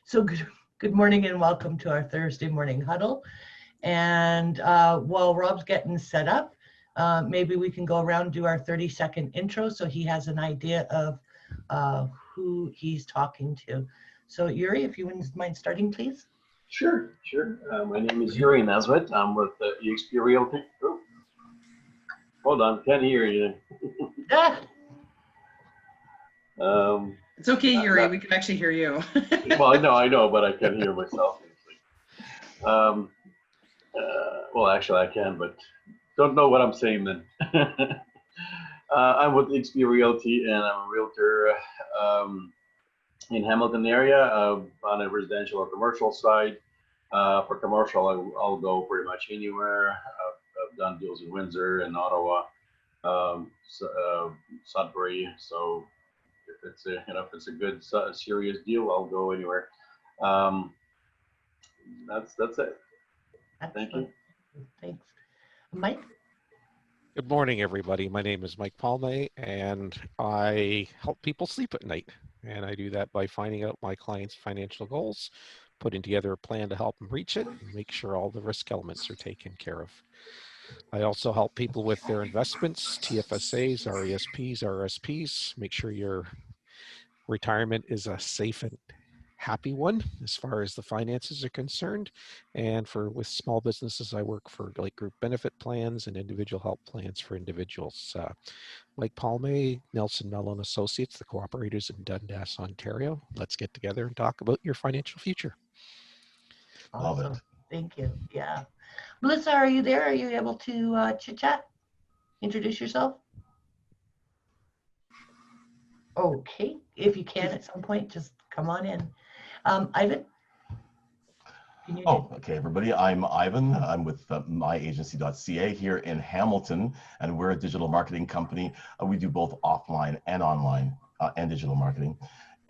So good morning and welcome to our Thursday morning huddle. And while Rob's getting set up, maybe we can go around and do our 30-second intro so he has an idea of who he's talking to. So Yuri, if you wouldn't mind starting, please. Sure. My name is Yuri Nesbitt. I'm with eXp Realty. Oh, hold on, can't hear you. It's okay, Yuri. We can actually hear you. Well, I know, but I can't hear myself. Well, actually, I can, but don't know what I'm saying then. I'm with eXp Realty, and I'm a realtor in Hamilton area on a residential or commercial side. For commercial, I'll go pretty much anywhere. I've done deals in Windsor and Ottawa, Sudbury. So if it's a good serious deal, I'll go anywhere. That's it. Thank you. Thanks. Mike? Good morning, everybody. My name is Mike Palme, and I help people sleep at night. And I do that by finding out my clients' financial goals, putting together a plan to help them reach it, and make sure all the risk elements are taken care of. I also help people with their investments, TFSAs, RESPs, RSPs, make sure your retirement is a safe and happy one as far as the finances are concerned. And with small businesses, I work for like group benefit plans and individual health plans for individuals. Mike Palme, Nelson Mellon Associates, the cooperators in Dundas, Ontario. Let's get together and talk about your financial future. Awesome. Love it. Thank you. Yeah. Melissa, are you there? Are you able to chit chat? Introduce yourself? Okay. If you can at some point, just come on in. Ivan? Okay, everybody. I'm Ivan. I'm with myagency.ca here in Hamilton, and we're a digital marketing company. We do both offline and online and digital marketing.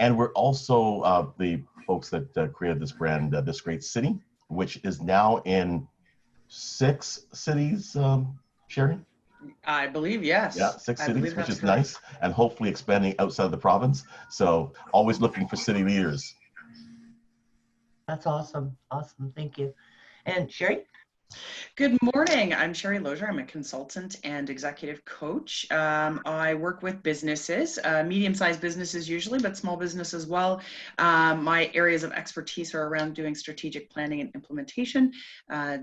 And we're also the folks that created this brand, This Great City, which is now in 6 cities, Sherry? I believe, yes. Yeah, 6 cities, which is nice, and hopefully expanding outside of the province. So always looking for city leaders. That's awesome. Awesome. Thank you. And Sherry? Good morning. I'm Sherry Lozier. I'm a consultant and executive coach. I work with businesses, medium-sized businesses usually, but small business as well. My areas of expertise are around doing strategic planning and implementation,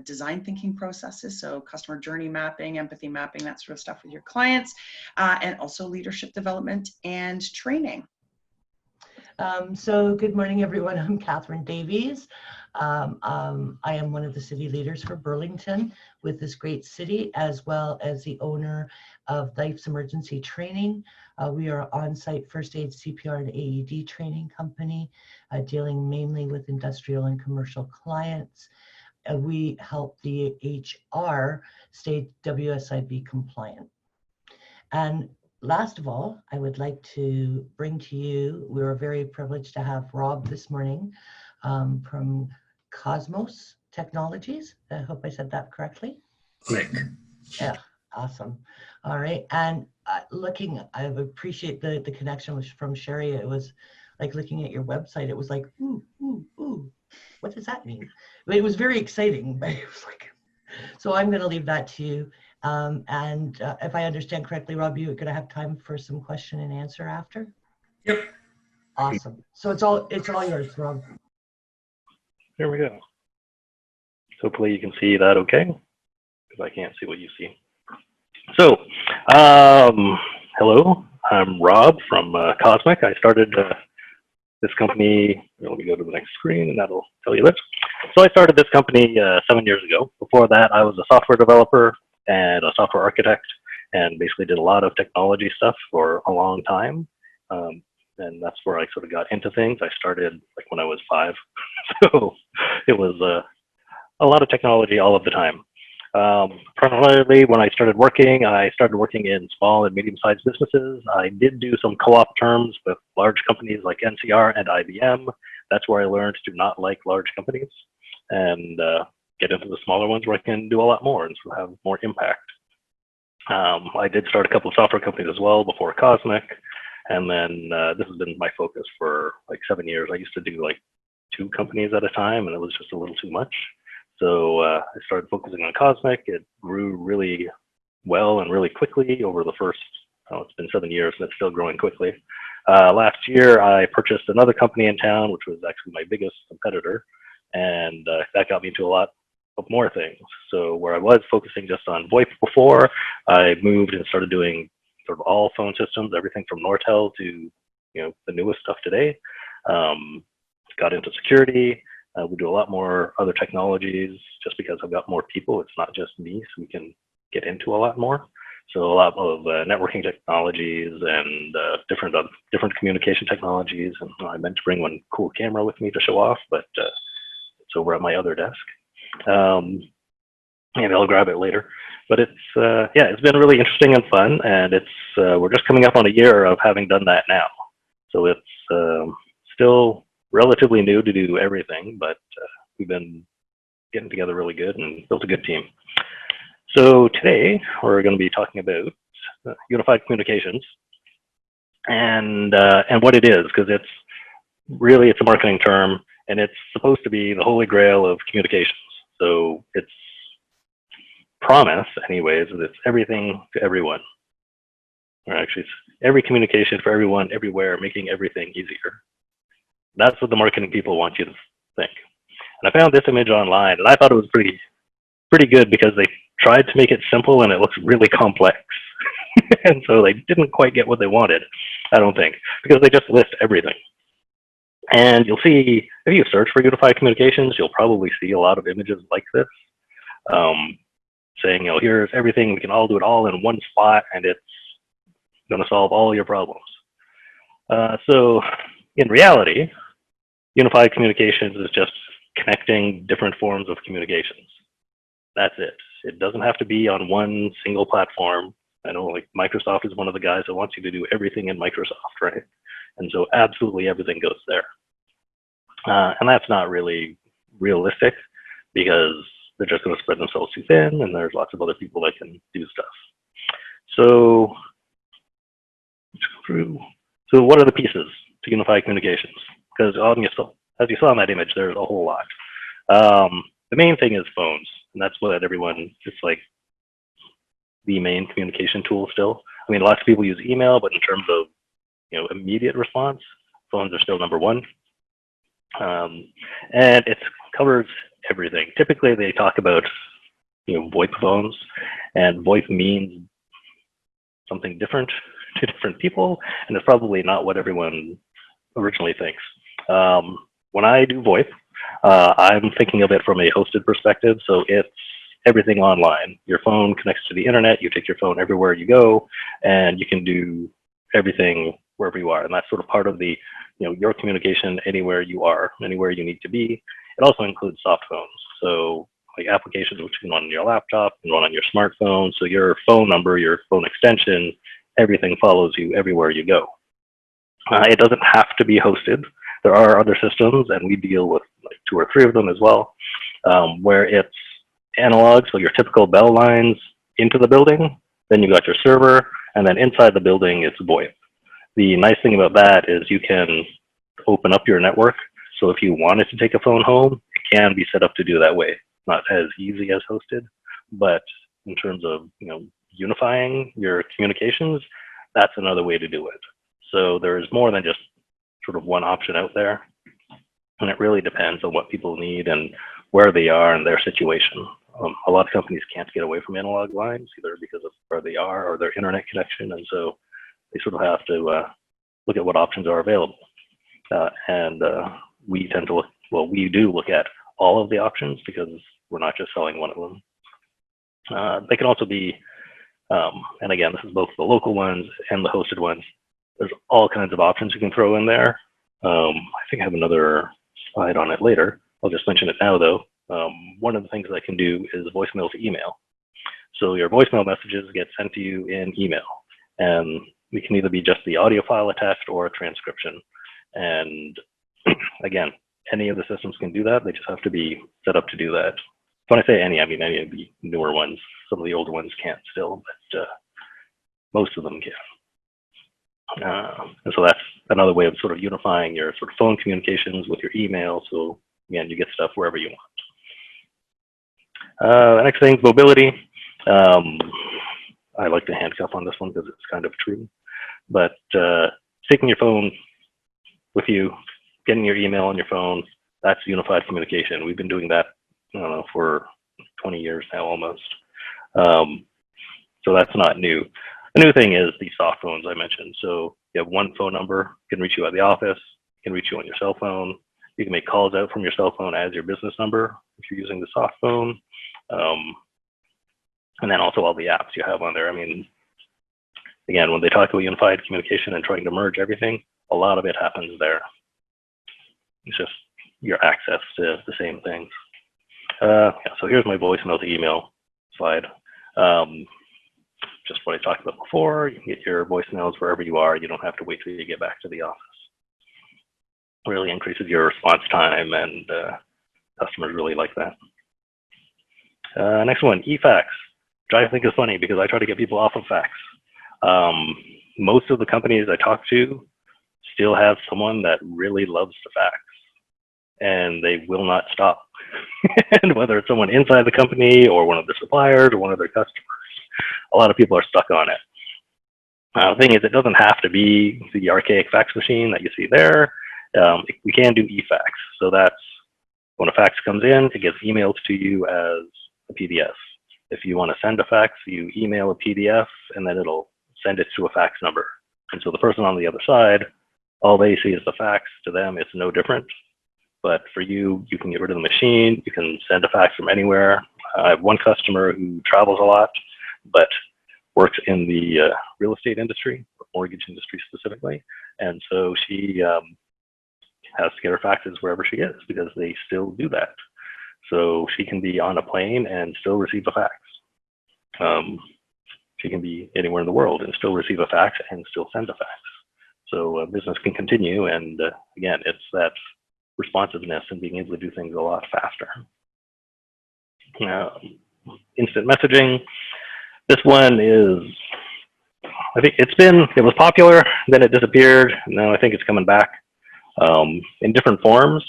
design thinking processes, so customer journey mapping, empathy mapping, that sort of stuff with your clients, and also leadership development and training. So good morning, everyone. I'm Kathryn Davies. I am one of the city leaders for Burlington with This Great City, as well as the owner of Life's Emergency Training. We are on-site first aid, CPR, and AED training company, dealing mainly with industrial and commercial clients. We help the HR stay WSIB compliant. And last of all, I would like to bring to you, we were very privileged to have Rob this morning from Cosmos Technologies. I hope I said that correctly. Click. Yeah, awesome. All right, and I appreciate the connection from Sherry. It was like looking at your website. It was like, ooh, what does that mean? It was very exciting, but it was like, so I'm going to leave that to you. And if I understand correctly, Rob, you're going to have time for some question and answer after? Yep. Awesome. So it's all yours, Rob. There we go. Hopefully you can see that okay, because I can't see what you see. So, hello, I'm Rob from Cozzmic. I started this company, let me go to the next screen and that'll tell you this. So I started this company 7 years ago. Before that, I was a software developer and a software architect, and basically did a lot of technology stuff for a long time. And that's where I sort of got into things. I started like when I was 5. So it was a lot of technology all of the time. Primarily when I started working in small and medium-sized businesses. I did do some co-op terms with large companies like NCR and IBM. That's where I learned to not like large companies and get into the smaller ones where I can do a lot more and have more impact. I did start a couple of software companies as well before Cozzmic. And then this has been my focus for like 7 years. I used to do like 2 companies at a time, and it was just a little too much. So I started focusing on Cosmic. It grew really well and really quickly over the first, oh, it's been 7 years, and it's still growing quickly. Last year, I purchased another company in town, which was actually my biggest competitor, and that got me into a lot of more things. So where I was focusing just on VoIP before, I moved and started doing sort of all phone systems, everything from Nortel to the newest stuff today. Got into security. We do a lot more other technologies just because I've got more people. It's not just me, so we can get into a lot more. So a lot of networking technologies and different communication technologies. And I meant to bring one cool camera with me to show off, but it's over at my other desk. Maybe I'll grab it later. But it's it's been really interesting and fun, and it's we're just coming up on a year of having done that now. So it's still relatively new to do everything, but we've been getting together really good and built a good team. So today we're going to be talking about unified communications and what it is, because it's a marketing term, and it's supposed to be the holy grail of communications. So its promise, anyways, is it's everything to everyone. Or actually, it's every communication for everyone, everywhere, making everything easier. That's what the marketing people want you to think. And I found this image online, and I thought it was pretty good because they tried to make it simple, and it looks really complex. And so they didn't quite get what they wanted, I don't think, because they just list everything. And you'll see, if you search for unified communications, you'll probably see a lot of images like this, saying, here's everything, we can all do it all in one spot, and it's going to solve all your problems. So in reality, unified communications is just connecting different forms of communications. That's it. It doesn't have to be on one single platform. I know like Microsoft is one of the guys that wants you to do everything in Microsoft, right? And so absolutely everything goes there. And that's not really realistic because they're just going to spread themselves too thin, and there's lots of other people that can do stuff. So what are the pieces to unified communications? Because as you saw in that image, there's a whole lot. The main thing is phones, and that's what it's like the main communication tool still. I mean, lots of people use email, but in terms of immediate response, phones are still number one. And it covers everything. Typically, they talk about VoIP phones, and VoIP means something different to different people, and it's probably not what everyone originally thinks. When I do VoIP, I'm thinking of it from a hosted perspective, so it's everything online. Your phone connects to the internet, you take your phone everywhere you go, and you can do everything wherever you are. And that's sort of part of the, your communication anywhere you are, anywhere you need to be. It also includes soft phones. So like applications which can run on your laptop and run on your smartphone. So your phone number, your phone extension, everything follows you everywhere you go. It doesn't have to be hosted. There are other systems, and we deal with like 2 or 3 of them as well, where it's analog, so your typical bell lines into the building, then you got your server, and then inside the building it's VoIP. The nice thing about that is you can open up your network, so if you wanted to take a phone home, it can be set up to do that way. Not as easy as hosted, but in terms of unifying your communications, that's another way to do it. So there's more than just sort of one option out there, and it really depends on what people need and where they are in their situation. A lot of companies can't get away from analog lines, either because of where they are or their internet connection, and so they sort of have to look at what options are available. And we tend to we do look at all of the options because we're not just selling one of them. They can also be, and again, this is both the local ones and the hosted ones. There's all kinds of options you can throw in there. I think I have another slide on it later. I'll just mention it now though. One of the things I can do is voicemail to email. So your voicemail messages get sent to you in email, and it can either be just the audio file attached or a transcription. And again, any of the systems can do that. They just have to be set up to do that. When I say any, I mean any of the newer ones. Some of the older ones can't still, but most of them can. And so that's another way of sort of unifying your sort of phone communications with your email. So again, you get stuff wherever you want. The next thing, mobility. I like to handcuff on this one because it's kind of true. But taking your phone with you, getting your email on your phone, that's unified communication. We've been doing that, I don't know, for 20 years now almost. So that's not new. The new thing is these soft phones I mentioned. So you have one phone number, can reach you at the office, can reach you on your cell phone. You can make calls out from your cell phone as your business number if you're using the soft phone. And then also all the apps you have on there. I mean, again, when they talk about unified communication and trying to merge everything, a lot of it happens there. It's just your access to the same things. Yeah, so here's my voicemail to email slide. Just what I talked about before. You can get your voicemails wherever you are. You don't have to wait till you get back to the office. Really increases your response time, and customers really like that. Next one, eFax, which I think is funny because I try to get people off of fax. Most of the companies I talk to still have someone that really loves to fax, and they will not stop. And whether it's someone inside the company or one of the suppliers or one of their customers, a lot of people are stuck on it. The thing is, it doesn't have to be the archaic fax machine that you see there. We can do eFax. So that's when a fax comes in, it gets emailed to you as a PDF. If you want to send a fax, you email a PDF and then it'll send it to a fax number. And so the person on the other side, all they see is the fax. To them, it's no different. But for you, you can get rid of the machine. You can send a fax from anywhere. I have one customer who travels a lot, but works in the real estate industry, or mortgage industry specifically. And so she has to get her faxes wherever she is because they still do that. So she can be on a plane and still receive a fax. She can be anywhere in the world and still receive a fax and still send a fax. So business can continue. And again, it's that responsiveness and being able to do things a lot faster. Instant messaging. This one is, I think it was popular, then it disappeared. Now I think it's coming back in different forms.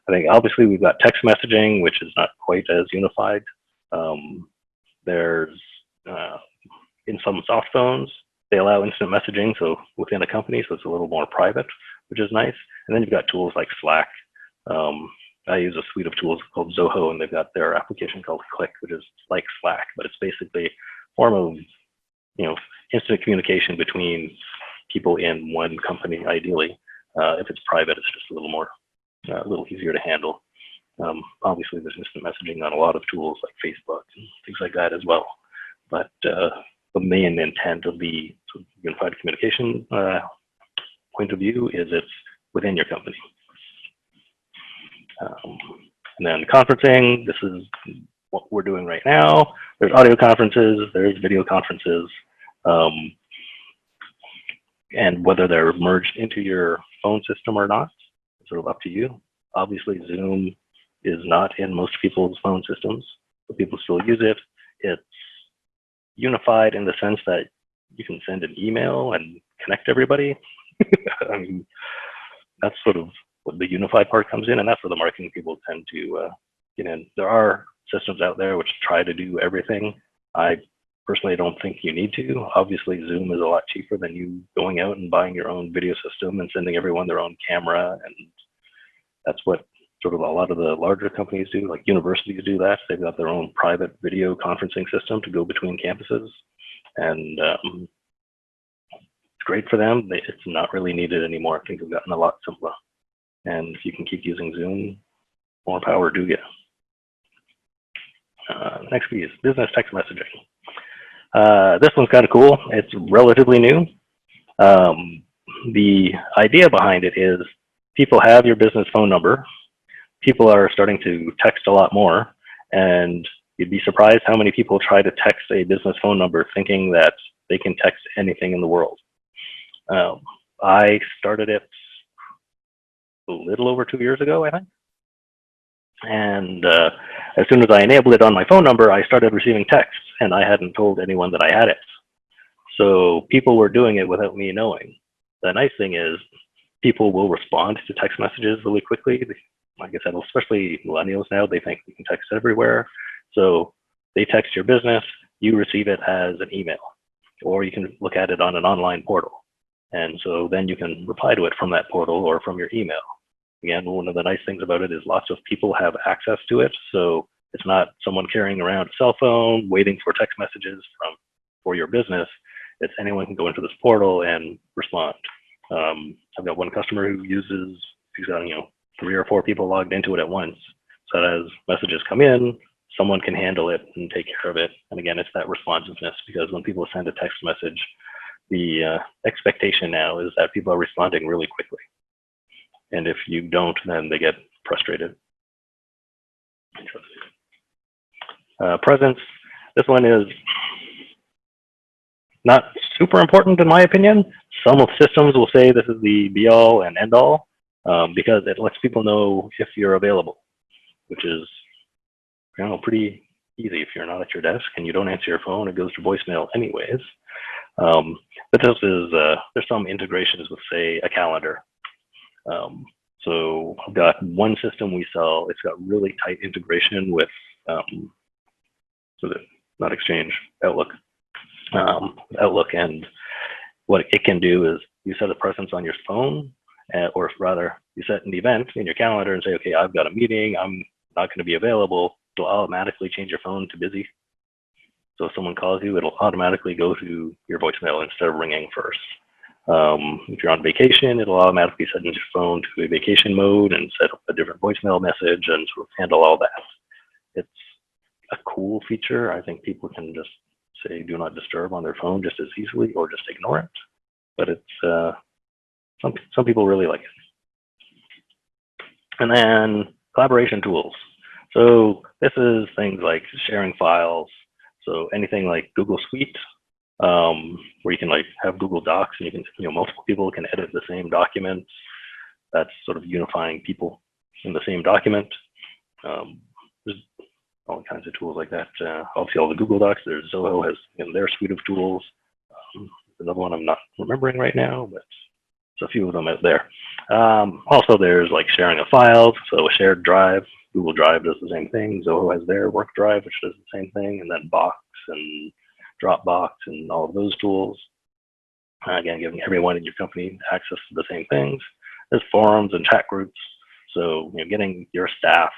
I think obviously we've got text messaging, which is not quite as unified. There's, in some soft phones, they allow instant messaging, so within a company, so it's a little more private, which is nice. And then you've got tools like Slack. I use a suite of tools called Zoho, and they've got their application called Click, which is like Slack, but it's basically a form of, instant communication between people in one company, ideally. If it's private, it's just a little easier to handle. Obviously, there's instant messaging on a lot of tools like Facebook and things like that as well. But the main intent of the sort of unified communication point of view is it's within your company. And then conferencing, this is what we're doing right now. There's audio conferences, there's video conferences, and whether they're merged into your phone system or not, it's sort of up to you. Obviously, Zoom is not in most people's phone systems, but people still use it. It's unified in the sense that you can send an email and connect everybody. I mean, that's sort of what the unified part comes in, and that's where the marketing people tend to get in. There are systems out there which try to do everything. I personally don't think you need to. Obviously, Zoom is a lot cheaper than you going out and buying your own video system and sending everyone their own camera, and that's what sort of a lot of the larger companies do. Like universities do that. They've got their own private video conferencing system to go between campuses, and it's great for them. It's not really needed anymore. Things have gotten a lot simpler. And if you can keep using Zoom, more power to you. Next piece, business text messaging. This one's kind of cool. It's relatively new. The idea behind it is people have your business phone number. People are starting to text a lot more, and you'd be surprised how many people try to text a business phone number thinking that they can text anything in the world. I started it a little over 2 years ago, I think. And as soon as I enabled it on my phone number, I started receiving texts, and I hadn't told anyone that I had it. So people were doing it without me knowing. the nice thing is people will respond to text messages really quickly. Like I said, especially millennials now, they think you can text everywhere. So they text your business, you receive it as an email, or you can look at it on an online portal. And so then you can reply to it from that portal or from your email. Again, one of the nice things about it is lots of people have access to it. So it's not someone carrying around a cell phone, waiting for text messages for your business. It's anyone can go into this portal and respond. I've got one customer who he's got 3 or 4 people logged into it at once. So that as messages come in, someone can handle it and take care of it. And again, it's that responsiveness, because when people send a text message, the expectation now is that people are responding really quickly. And if you don't, then they get frustrated. Presence. This one is not super important in my opinion. Some of systems will say this is the be all and end all, because it lets people know if you're available, which is pretty easy. If you're not at your desk and you don't answer your phone, it goes to voicemail anyways. But this is there's some integrations with, say, a calendar. So I've got one system we sell. It's got really tight integration with not Exchange, Outlook. Outlook, and what it can do is you set a presence on your phone, or rather you set an event in your calendar and say, okay, I've got a meeting, I'm not going to be available. It'll automatically change your phone to busy. So if someone calls you, it'll automatically go to your voicemail instead of ringing first. If you're on vacation, it'll automatically set your phone to a vacation mode and set up a different voicemail message and sort of handle all that. It's a cool feature. I think people can just say do not disturb on their phone just as easily, or just ignore it. But it's some people really like it. And then collaboration tools. So this is things like sharing files. So anything like Google Suite, where you can have Google Docs, and you can multiple people can edit the same document. That's sort of unifying people in the same document. There's all kinds of tools like that. Obviously, all the Google Docs. There's Zoho has their suite of tools. Another one I'm not remembering right now, but there's a few of them out there. Also, there's sharing of files. So a shared drive. Google Drive does the same thing. Zoho has their Work Drive, which does the same thing, and then Box and Dropbox and all of those tools. Again, giving everyone in your company access to the same things. There's forums and chat groups. So getting your staff.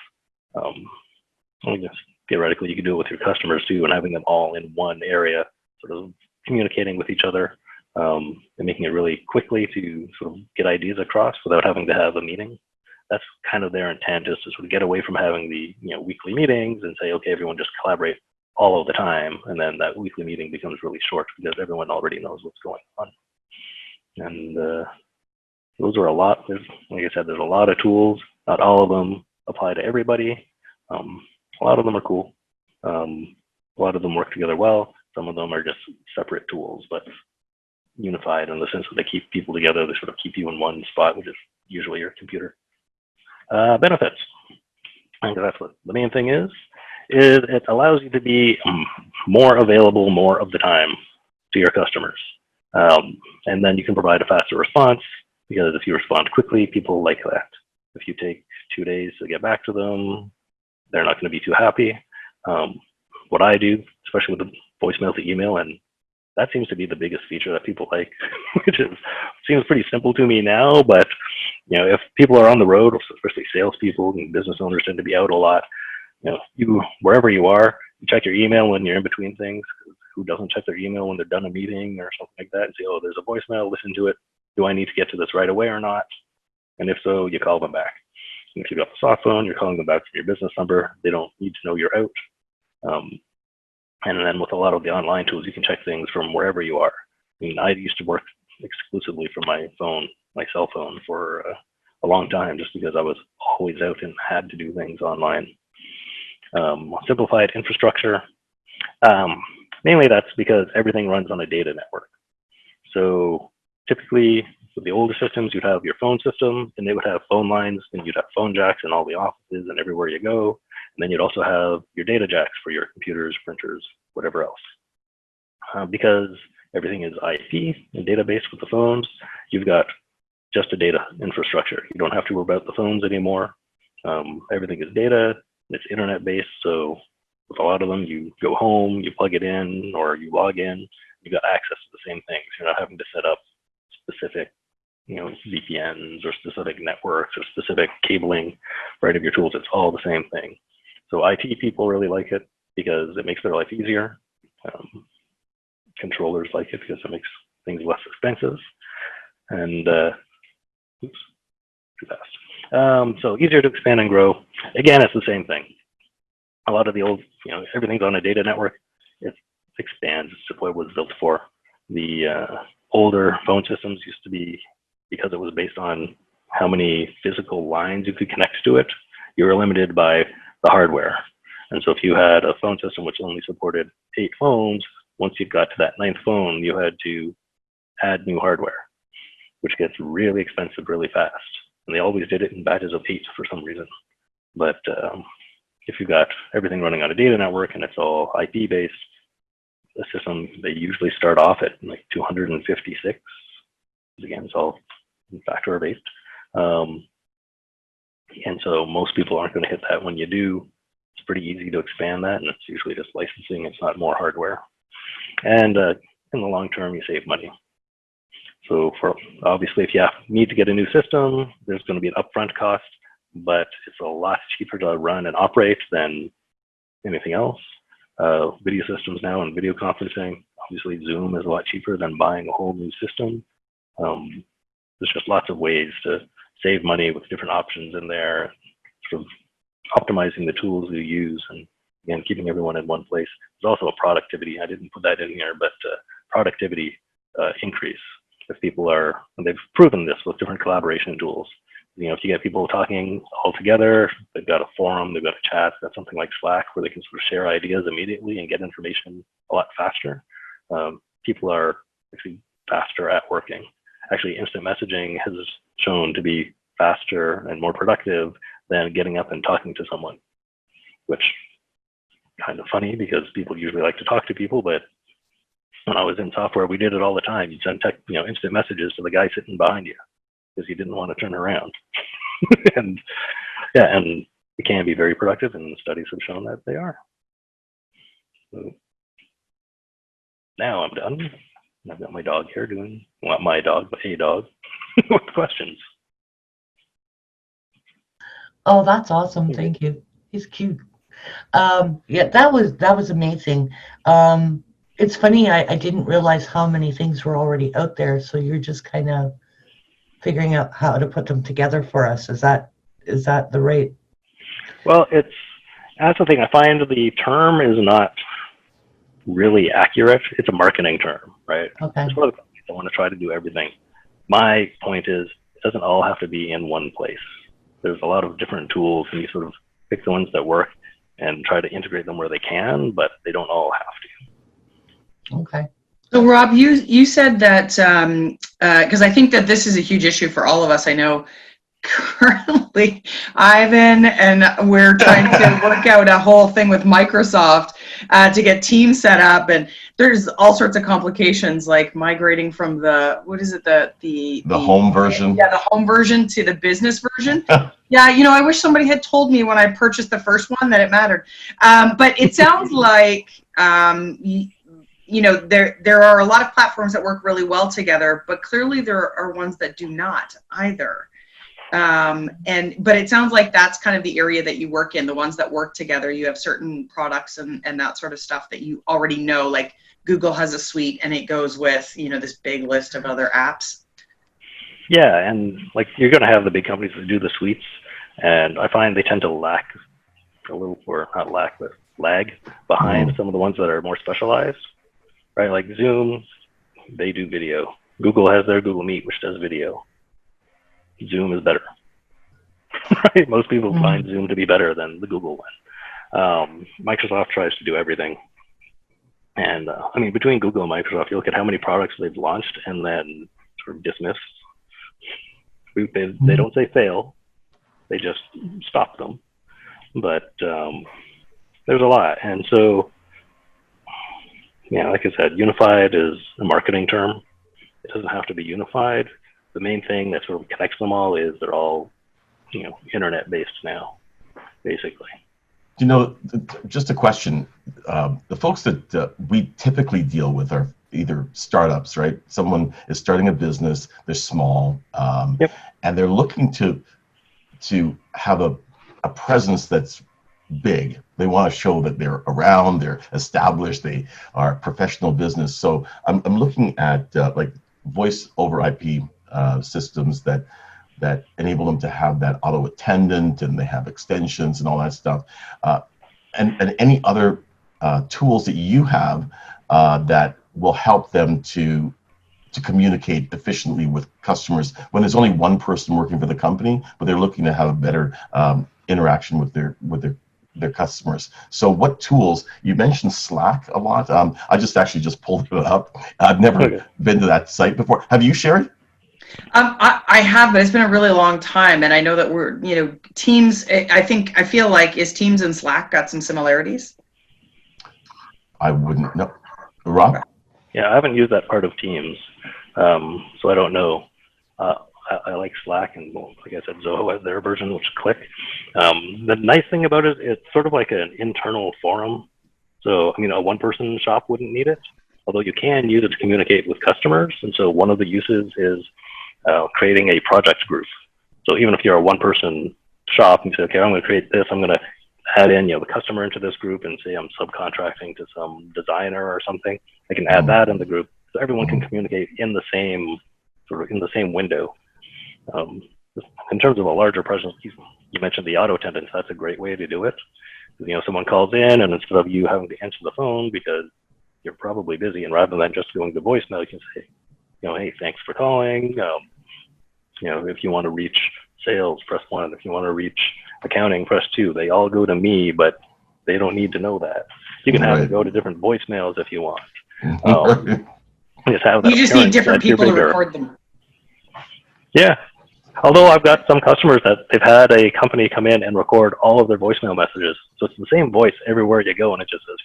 Theoretically, you can do it with your customers too, and having them all in one area, sort of communicating with each other, and making it really quickly to sort of get ideas across without having to have a meeting. That's kind of their intent, is to sort of get away from having the weekly meetings and say, okay, everyone just collaborate all of the time, and then that weekly meeting becomes really short because everyone already knows what's going on. And those are a lot. Like I said, there's a lot of tools. Not all of them apply to everybody. A lot of them are cool. A lot of them work together well. Some of them are just separate tools, but unified in the sense that they keep people together. They sort of keep you in one spot, which is usually your computer. Benefits. I think that's what the main thing is it allows you to be more available more of the time to your customers. And then you can provide a faster response, because if you respond quickly, people like that. If you take 2 days to get back to them, they're not going to be too happy. What I do, especially with the voicemail to email, and that seems to be the biggest feature that people like, which seems pretty simple to me now, but if people are on the road, especially salespeople and business owners tend to be out a lot, wherever you are, you check your email when you're in between things. Who doesn't check their email when they're done a meeting or something like that and say, oh, there's a voicemail, listen to it. Do I need to get to this right away or not? And if so, you call them back. And if you've got the soft phone, you're calling them back from your business number. They don't need to know you're out. And then with a lot of the online tools, you can check things from wherever you are. I mean, I used to work exclusively from my cell phone for a long time, just because I was always out and had to do things online. Simplified infrastructure. Mainly that's because everything runs on a data network. So typically with the older systems, you'd have your phone system, and they would have phone lines, and you'd have phone jacks in all the offices and everywhere you go. And then you'd also have your data jacks for your computers, printers, whatever else. Because everything is IP and database with the phones. You've got just a data infrastructure. You don't have to worry about the phones anymore. Everything is data. It's internet based. So with a lot of them, you go home, you plug it in, or you log in. You got access to the same things. You're not having to set up specific, VPNs or specific networks or specific cabling right of your tools. It's all the same thing. So IT people really like it because it makes their life easier. Controllers like it because it makes things less expensive. And oops, too fast. So easier to expand and grow. Again, it's the same thing. A lot of the old, everything's on a data network. It expands. It's just what it was built for. The older phone systems used to be, because it was based on how many physical lines you could connect to it, you were limited by the hardware. And so if you had a phone system which only supported 8 phones, once you got to that 9th phone, you had to add new hardware, which gets really expensive really fast. And they always did it in batches of 8 for some reason. But if you've got everything running on a data network and it's all IP based, the system, they usually start off at like 256. Again, it's all factor based. And so most people aren't going to hit that. When you do, it's pretty easy to expand that, and it's usually just licensing. It's not more hardware. And in the long term, you save money. So obviously, if you need to get a new system, there's going to be an upfront cost, but it's a lot cheaper to run and operate than anything else. Video systems now and video conferencing, obviously Zoom is a lot cheaper than buying a whole new system. There's just lots of ways to save money with different options in there, sort of optimizing the tools you use, and again, keeping everyone in one place. There's also a productivity, I didn't put that in here, but productivity increase. If people are, and they've proven this with different collaboration tools. If you get people talking all together, they've got a forum, they've got a chat, they've got something like Slack where they can sort of share ideas immediately and get information a lot faster. People are actually faster at working. Actually, instant messaging has shown to be faster and more productive than getting up and talking to someone, which is kind of funny because people usually like to talk to people, but when I was in software, we did it all the time. You'd send instant messages to the guy sitting behind you because you didn't want to turn around. And it can be very productive, and studies have shown that they are. So now I'm done. I've got my dog here doing, well, not my dog, but a dog with questions. Oh, that's awesome. Thank you. He's cute. Yeah, that was amazing. It's funny, I didn't realize how many things were already out there, so you're just kind of figuring out how to put them together for us. Is that the right? Well, that's the thing. I find the term is not really accurate. It's a marketing term, right? Okay. It's one of the companies that want to try to do everything. My point is, it doesn't all have to be in one place. There's a lot of different tools, and you sort of pick the ones that work and try to integrate them where they can, but they don't all have to. Okay. So Rob, you said that, because I think that this is a huge issue for all of us. I know currently Ivan and we're trying to work out a whole thing with Microsoft to get Teams set up, and there's all sorts of complications like migrating from the home version. Yeah, the home version to the business version. Yeah, I wish somebody had told me when I purchased the first one that it mattered. But it sounds like there are a lot of platforms that work really well together, but clearly there are ones that do not either. But it sounds like that's kind of the area that you work in, the ones that work together. You have certain products and that sort of stuff that you already know, like Google has a suite and it goes with, this big list of other apps. Yeah, and like you're going to have the big companies that do the suites, and I find they tend to lack a little, or not lack, but lag behind some of the ones that are more specialized, right? Like Zoom, they do video. Google has their Google Meet, which does video. Zoom is better, right? Most people find Zoom to be better than the Google one. Microsoft tries to do everything. And between Google and Microsoft, you look at how many products they've launched and then sort of dismissed. They don't say fail, they just stop them. But there's a lot. And so yeah, like I said, unified is a marketing term. It doesn't have to be unified. The main thing that sort of connects them all is they're all, internet based now, basically. Just a question. The folks that we typically deal with are either startups, right? Someone is starting a business, they're small, Yep. and they're looking to have a presence that's big. They want to show that they're around, they're established, they are professional business. So I'm looking at like voice over IP systems that enable them to have that auto attendant, and they have extensions and all that stuff, and any other tools that you have that will help them to communicate efficiently with customers when there's only one person working for the company, but they're looking to have a better interaction with their customers. So what tools, you mentioned Slack a lot. I just pulled it up. I've never been to that site before. Have you, Sherry? I have, but it's been a really long time, and I know that we're, Teams. I feel like is Teams and Slack got some similarities. I wouldn't know. Rob? Yeah, I haven't used that part of Teams, so I don't know. I like Slack, and like I said, Zoho has their version, which is Click. The nice thing about it, it's sort of like an internal forum. So, a one-person shop wouldn't need it, although you can use it to communicate with customers. And so one of the uses is creating a project group. So even if you're a one-person shop, and you say, okay, I'm going to create this, I'm going to add in, the customer into this group, and say I'm subcontracting to some designer or something, I can add that in the group, so everyone can communicate in the same window. In terms of a larger presence, you mentioned the auto attendants. That's a great way to do it. Someone calls in, and instead of you having to answer the phone because you're probably busy, and rather than just going to voicemail, you can say, hey, thanks for calling. If you want to reach sales, press 1. If you want to reach accounting, press 2. They all go to me, but they don't need to know that. You can have it go to different voicemails if you want. You just need different people to record them. Yeah. Although I've got some customers that they've had a company come in and record all of their voicemail messages. So it's the same voice everywhere you go, and it just says,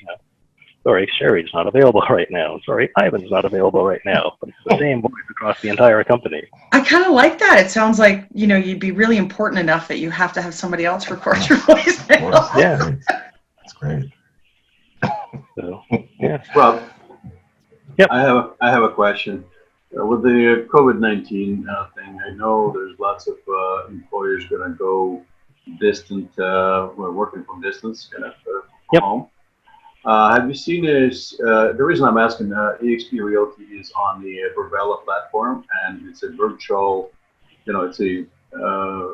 sorry, Sherry's not available right now. Sorry, Ivan's not available right now. But it's the same voice across the entire company. I kind of like that. It sounds like, you'd be really important enough that you have to have somebody else record your voicemail. Yeah. That's great. So, yeah. Well, yep. I have a question. With the COVID-19 thing, I know there's lots of employers going to go distant, working from distance, kind of from home. Have you seen this? The reason I'm asking, eXp Realty is on the Virbela platform, and it's a virtual, it's a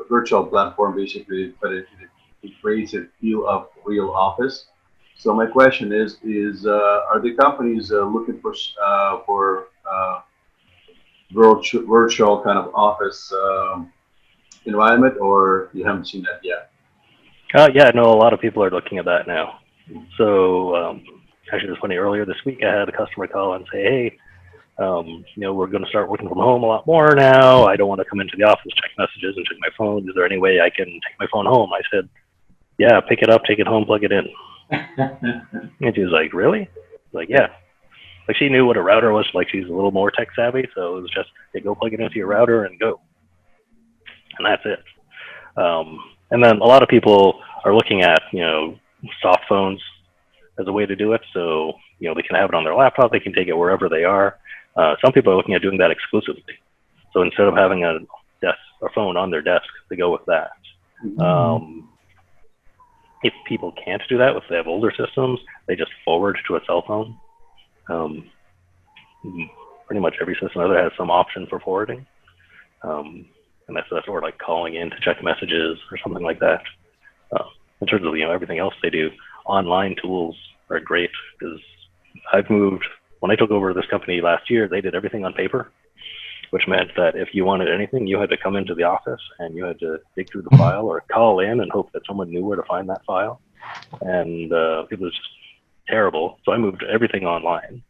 virtual platform basically, but it creates a feel of real office. So my question is are the companies looking for virtual kind of office environment, or you haven't seen that yet? Yeah, no, a lot of people are looking at that now. So actually, it was funny. Earlier this week, I had a customer call and say, "Hey, we're going to start working from home a lot more now. I don't want to come into the office, check messages, and check my phone. Is there any way I can take my phone home?" I said, "Yeah, pick it up, take it home, plug it in." And she was like, "Really?" Like, "Yeah." Like, she knew what a router was. Like, she's a little more tech savvy, so it was just, hey, go plug it into your router and go, and that's it. And then a lot of people are looking at soft phones as a way to do it. So, they can have it on their laptop, they can take it wherever they are. Some people are looking at doing that exclusively. So instead of having a phone on their desk, they go with that. If people can't do that, if they have older systems, they just forward to a cell phone. Pretty much every system out there has some option for forwarding. And that's sort of like calling in to check messages or something like that. In terms of everything else they do, online tools are great, because I've moved, when I took over this company last year, they did everything on paper, which meant that if you wanted anything, you had to come into the office and you had to dig through the file or call in and hope that someone knew where to find that file. And it was just terrible. So I moved everything online,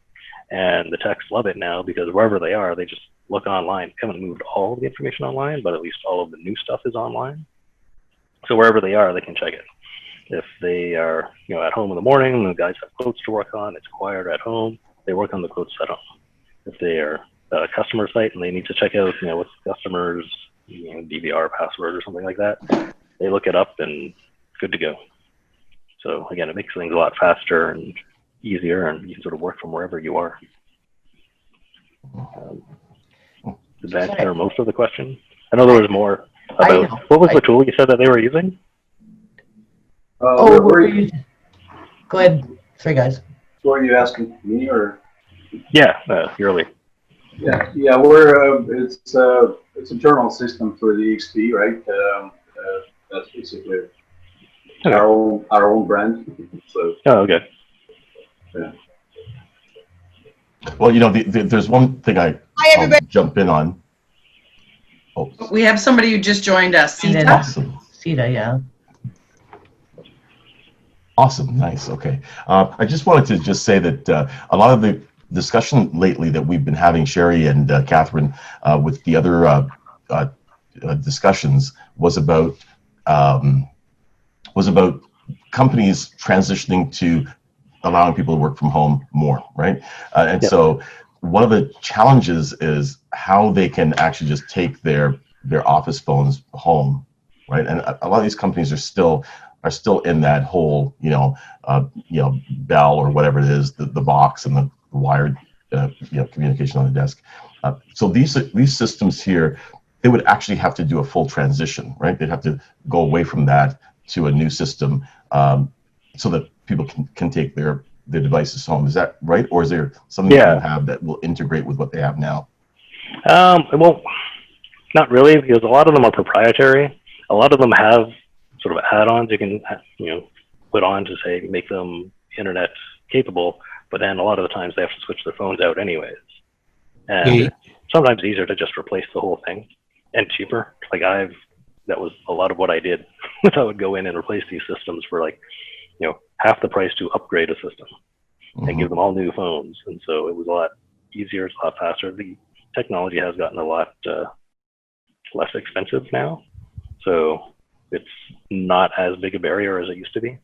and the techs love it now, because wherever they are, they just look online. I haven't moved all of the information online, but at least all of the new stuff is online. So wherever they are, they can check it. If they are, at home in the morning, the guys have quotes to work on, it's quieter at home, they work on the quote setup. If they are a customer site and they need to check out, what's the customer's DVR password or something like that, they look it up and good to go. So again, it makes things a lot faster and easier, and you can sort of work from wherever you are. Did that answer most of the question? I know there was more about, what was the tool you said that they were using? What were you? Go ahead. Sorry, guys. So are you asking me or? Yeah, Yurley. Yeah, it's a journal system for the XP, right? That's basically our own brand. So. Oh, okay. Yeah. Well, there's one thing I'll jump in on. Oh, We have somebody who just joined us. Sita. awesome. Sita, yeah. Awesome, nice, okay. I just wanted to just say that a lot of the discussion lately that we've been having, Sherry and Kathryn, with the other discussions was about companies transitioning to allowing people to work from home more, right? And Yep. So one of the challenges is how they can actually just take their office phones home, right? And a lot of these companies are still in that whole, Bell or whatever it is, the box and the wired, communication on the desk. So these systems here, they would actually have to do a full transition, right? They'd have to go away from that to a new system, so that people can take their devices home. Is that right? Or is there something that you have that will integrate with what they have now? Well, not really, because a lot of them are proprietary. A lot of them have sort of add-ons you can, put on to say make them internet capable, but then a lot of the times they have to switch their phones out anyways. And sometimes easier to just replace the whole thing and cheaper. Like that was a lot of what I did. I would go in and replace these systems for half the price to upgrade a system and give them all new phones. And so it was a lot easier, it's a lot faster. The technology has gotten a lot less expensive now. So it's not as big a barrier as it used to be.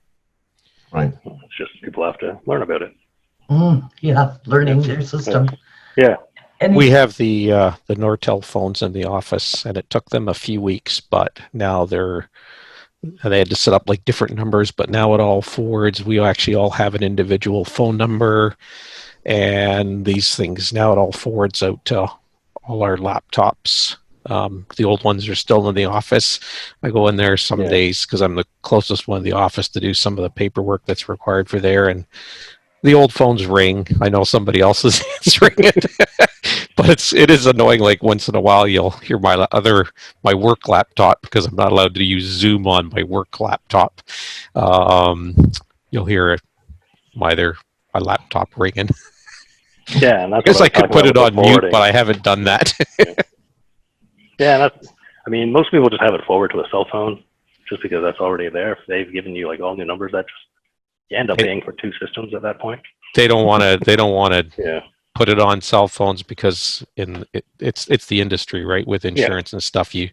Right. It's just people have to learn about it. Learning their system. Yeah. And we have the Nortel phones in the office, and it took them a few weeks, but now they had to set up like different numbers, but now it all forwards. We actually all have an individual phone number, and these things, now it all forwards out to all our laptops. The old ones are still in the office. I go in there some days because I'm the closest one in the office to do some of the paperwork that's required for there, and the old phones ring. I know somebody else is answering it, but it is annoying. Like once in a while, you'll hear my work laptop, because I'm not allowed to use Zoom on my work laptop. You'll hear my laptop ringing. Yeah, and that's I guess I could put it on mute, but I haven't done that. Yeah, most people just have it forward to a cell phone, just because that's already there. If they've given you like all new numbers, you end up paying for two systems at that point. They don't want to put it on cell phones, because it's the industry, right? With insurance and stuff, you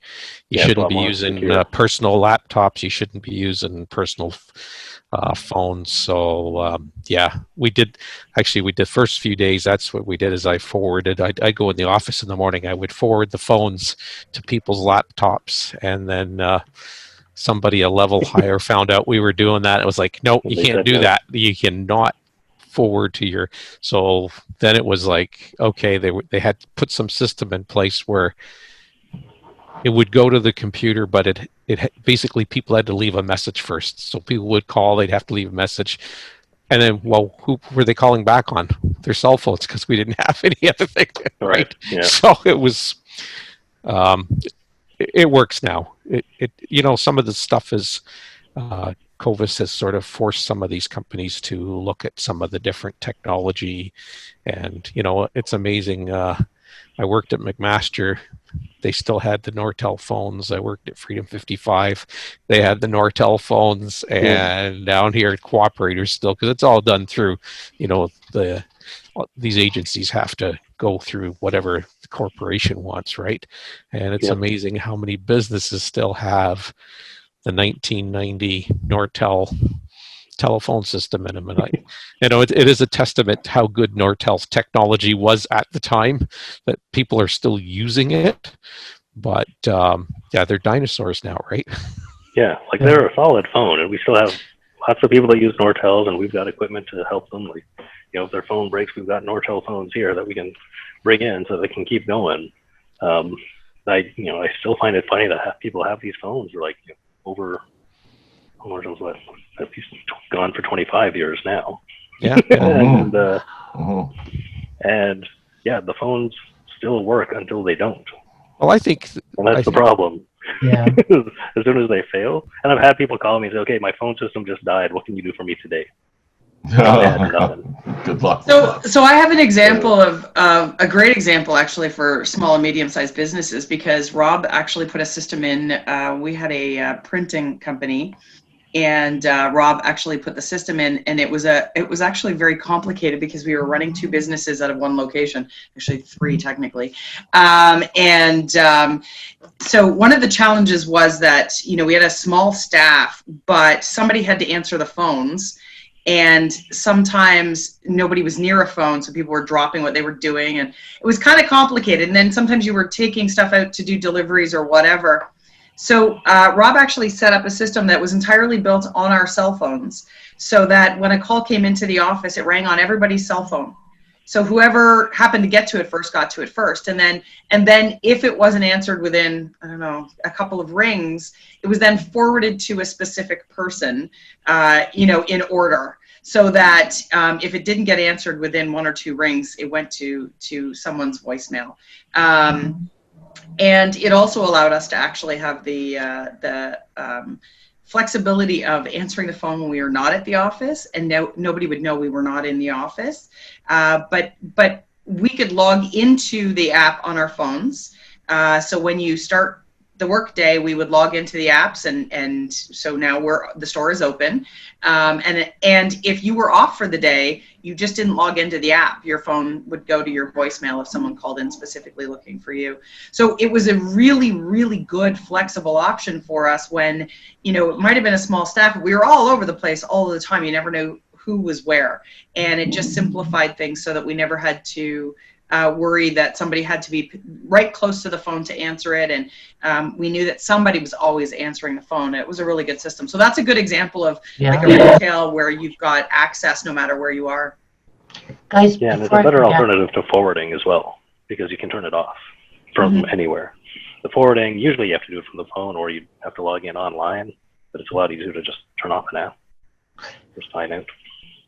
shouldn't be using personal laptops. You shouldn't be using personal phones. So we did first few days. That's what we did. Is I forwarded. I'd go in the office in the morning. I would forward the phones to people's laptops, and then somebody a level higher found out we were doing that. It was like, no, you can't do that. You cannot forward to your. So then it was like, okay, they had to put some system in place where it would go to the computer, but it basically people had to leave a message first. So people would call, they'd have to leave a message, and then, well, who were they calling back on? Their cell phones, because we didn't have any other thing, right? Yeah. So it was. It works now. Some of the stuff is COVID has sort of forced some of these companies to look at some of the different technology, and it's amazing. I worked at McMaster. They still had the Nortel phones. I worked at Freedom 55. They had the Nortel phones, and down here at Cooperators still, because it's all done through, these agencies have to go through whatever the corporation wants, right? And it's amazing how many businesses still have the 1990 Nortel telephone system in them. And it is a testament to how good Nortel's technology was at the time that people are still using it. But yeah, they're dinosaurs now, right? Yeah, like they're a solid phone, and we still have lots of people that use Nortels, and we've got equipment to help them. Like, if their phone breaks, we've got Nortel phones here that we can bring in so they can keep going. I still find it funny that people have these phones for like over, Nortel's what, he's gone for 25 years now. Yeah. And yeah, the phones still work until they don't. Well, I think, and that's the problem. Yeah. As soon as they fail, and I've had people call me and say, "Okay, my phone system just died. What can you do for me today?" Good luck. So I have an example of a great example actually for small and medium-sized businesses, because Rob actually put a system in. We had a printing company, and Rob actually put the system in, and it was actually very complicated because we were running 2 businesses out of 1 location, actually 3 technically, so one of the challenges was that we had a small staff, but somebody had to answer the phones. And sometimes nobody was near a phone, so people were dropping what they were doing, and it was kind of complicated. And then sometimes you were taking stuff out to do deliveries or whatever. So Rob actually set up a system that was entirely built on our cell phones, so that when a call came into the office, it rang on everybody's cell phone. So whoever happened to get to it first got to it first. And then if it wasn't answered within, I don't know, a couple of rings, it was then forwarded to a specific person, in order. So that if it didn't get answered within 1 or 2 rings, it went to someone's voicemail. And it also allowed us to actually have the flexibility of answering the phone when we were not at the office, and nobody would know we were not in the office. But we could log into the app on our phones. So when you start the workday, we would log into the apps, and so now the store is open. And if you were off for the day, you just didn't log into the app. Your phone would go to your voicemail if someone called in specifically looking for you. So it was a really, really good flexible option for us when, it might have been a small staff, but we were all over the place all the time. You never knew who was where. And it just simplified things so that we never had to worry that somebody had to be right close to the phone to answer it. And we knew that somebody was always answering the phone. It was a really good system. So that's a good example of like a retail where you've got access no matter where you are. Guys, yeah, and it's a better alternative to forwarding as well, because you can turn it off from anywhere. The forwarding, usually you have to do it from the phone, or you have to log in online, but it's a lot easier to just turn off an app or sign out.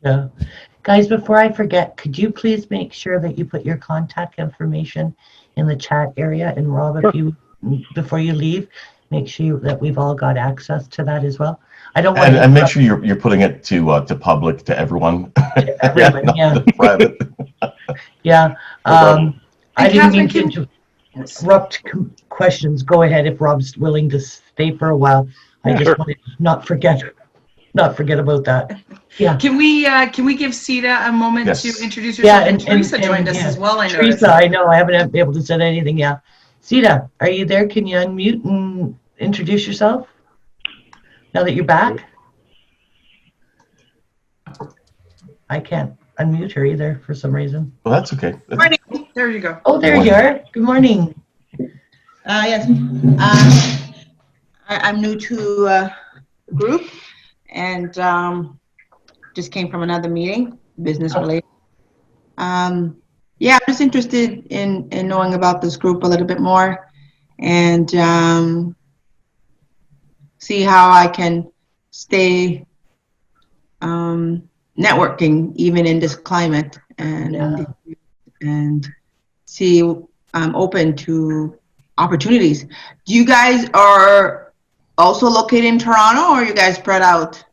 Yeah. Guys, before I forget, could you please make sure that you put your contact information in the chat area? And Rob, if you, before you leave, make sure that we've all got access to that as well. I don't want and make sure you're putting it to public, to everyone. Everyone, yeah. Private. Yeah. I didn't mean Kathryn, to interrupt questions. Go ahead if Rob's willing to stay for a while. I just want to not forget about that. Yeah. Can we give Sita a moment to introduce herself? Yeah, and Teresa joined us as well. Teresa, I know I haven't been able to say anything. Yeah. Sita, are you there? Can you unmute and introduce yourself now that you're back? I can't unmute her either for some reason. Well, that's okay. Good morning. There you go. Oh, there you are. Good morning. Yes. I'm new to the group, and just came from another meeting, business related. Yeah, I'm just interested in knowing about this group a little bit more, and see how I can stay networking even in this climate, and see I'm open to opportunities. Do you guys are also located in Toronto, or are you guys spread out?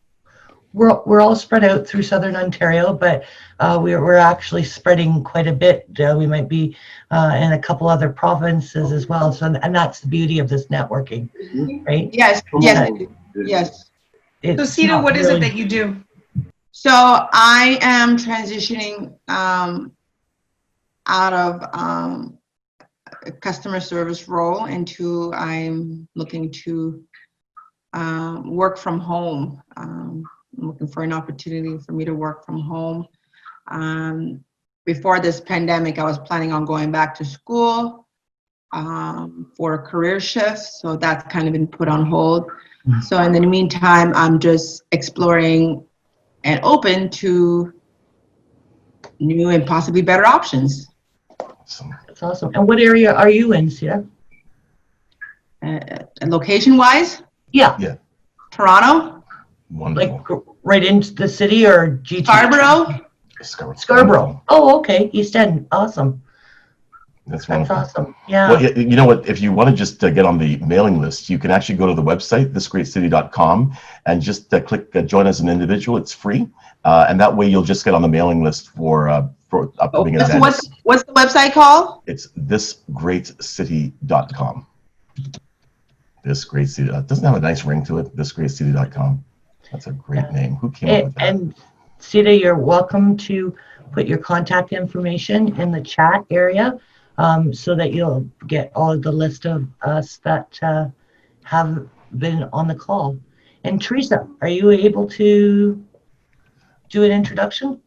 We're all spread out through Southern Ontario, but we're actually spreading quite a bit. We might be in a couple other provinces as well. So, and that's the beauty of this networking, right? Yes, yes. So, Sita, what is it that you do? So I am transitioning out of a customer service role into I'm looking to work from home. I'm looking for an opportunity for me to work from home. Before this pandemic, I was planning on going back to school for a career shift, so that's kind of been put on hold. So in the meantime, I'm just exploring and open to new and possibly better options. Awesome. That's awesome. And what area are you in, Sita? Location-wise, Yeah, Toronto, Wonderful. like right into the city or GT? Scarborough. Scarborough. Oh, okay. East End. Awesome. That's That's wonderful. awesome. Yeah. Well, you know what? If you want to just get on the mailing list, you can actually go to the website, thisgreatcity.com, and just click join as an individual. It's free, and that way you'll just get on the mailing list for upcoming events. What's the website called? It's thisgreatcity.com. This Great City. Doesn't have a nice ring to it. Thisgreatcity.com. That's a great name. Who came up with that? And Sita, you're welcome to put your contact information in the chat area, so that you'll get all of the list of us that have been on the call. And Teresa, are you able to do an introduction?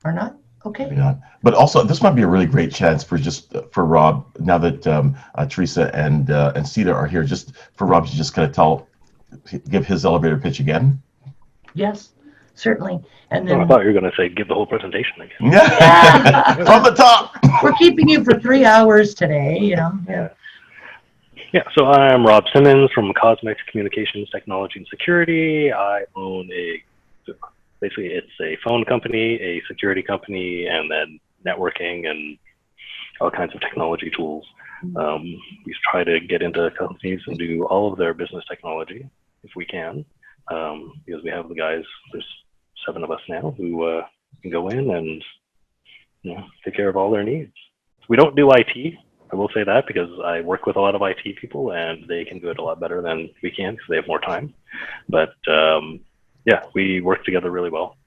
Or not? Okay. Maybe not. But also, this might be a really great chance for Rob, now that Teresa and Sita are here, just for Rob to just kind of give his elevator pitch again. Yes, certainly. And then I thought you were going to say give the whole presentation again. Yeah. From the top. We're keeping you for 3 hours today, you know. Yeah. Yeah, so I'm Rob Simmons from Cozzmic Communications, Technology and Security. I own basically it's a phone company, a security company, and then networking and all kinds of technology tools. We try to get into companies and do all of their business technology if we can, because we have the guys, there's 7 of us now who can go in and take care of all their needs. We don't do IT. I will say that because I work with a lot of IT people and they can do it a lot better than we can because they have more time. But yeah, we work together really well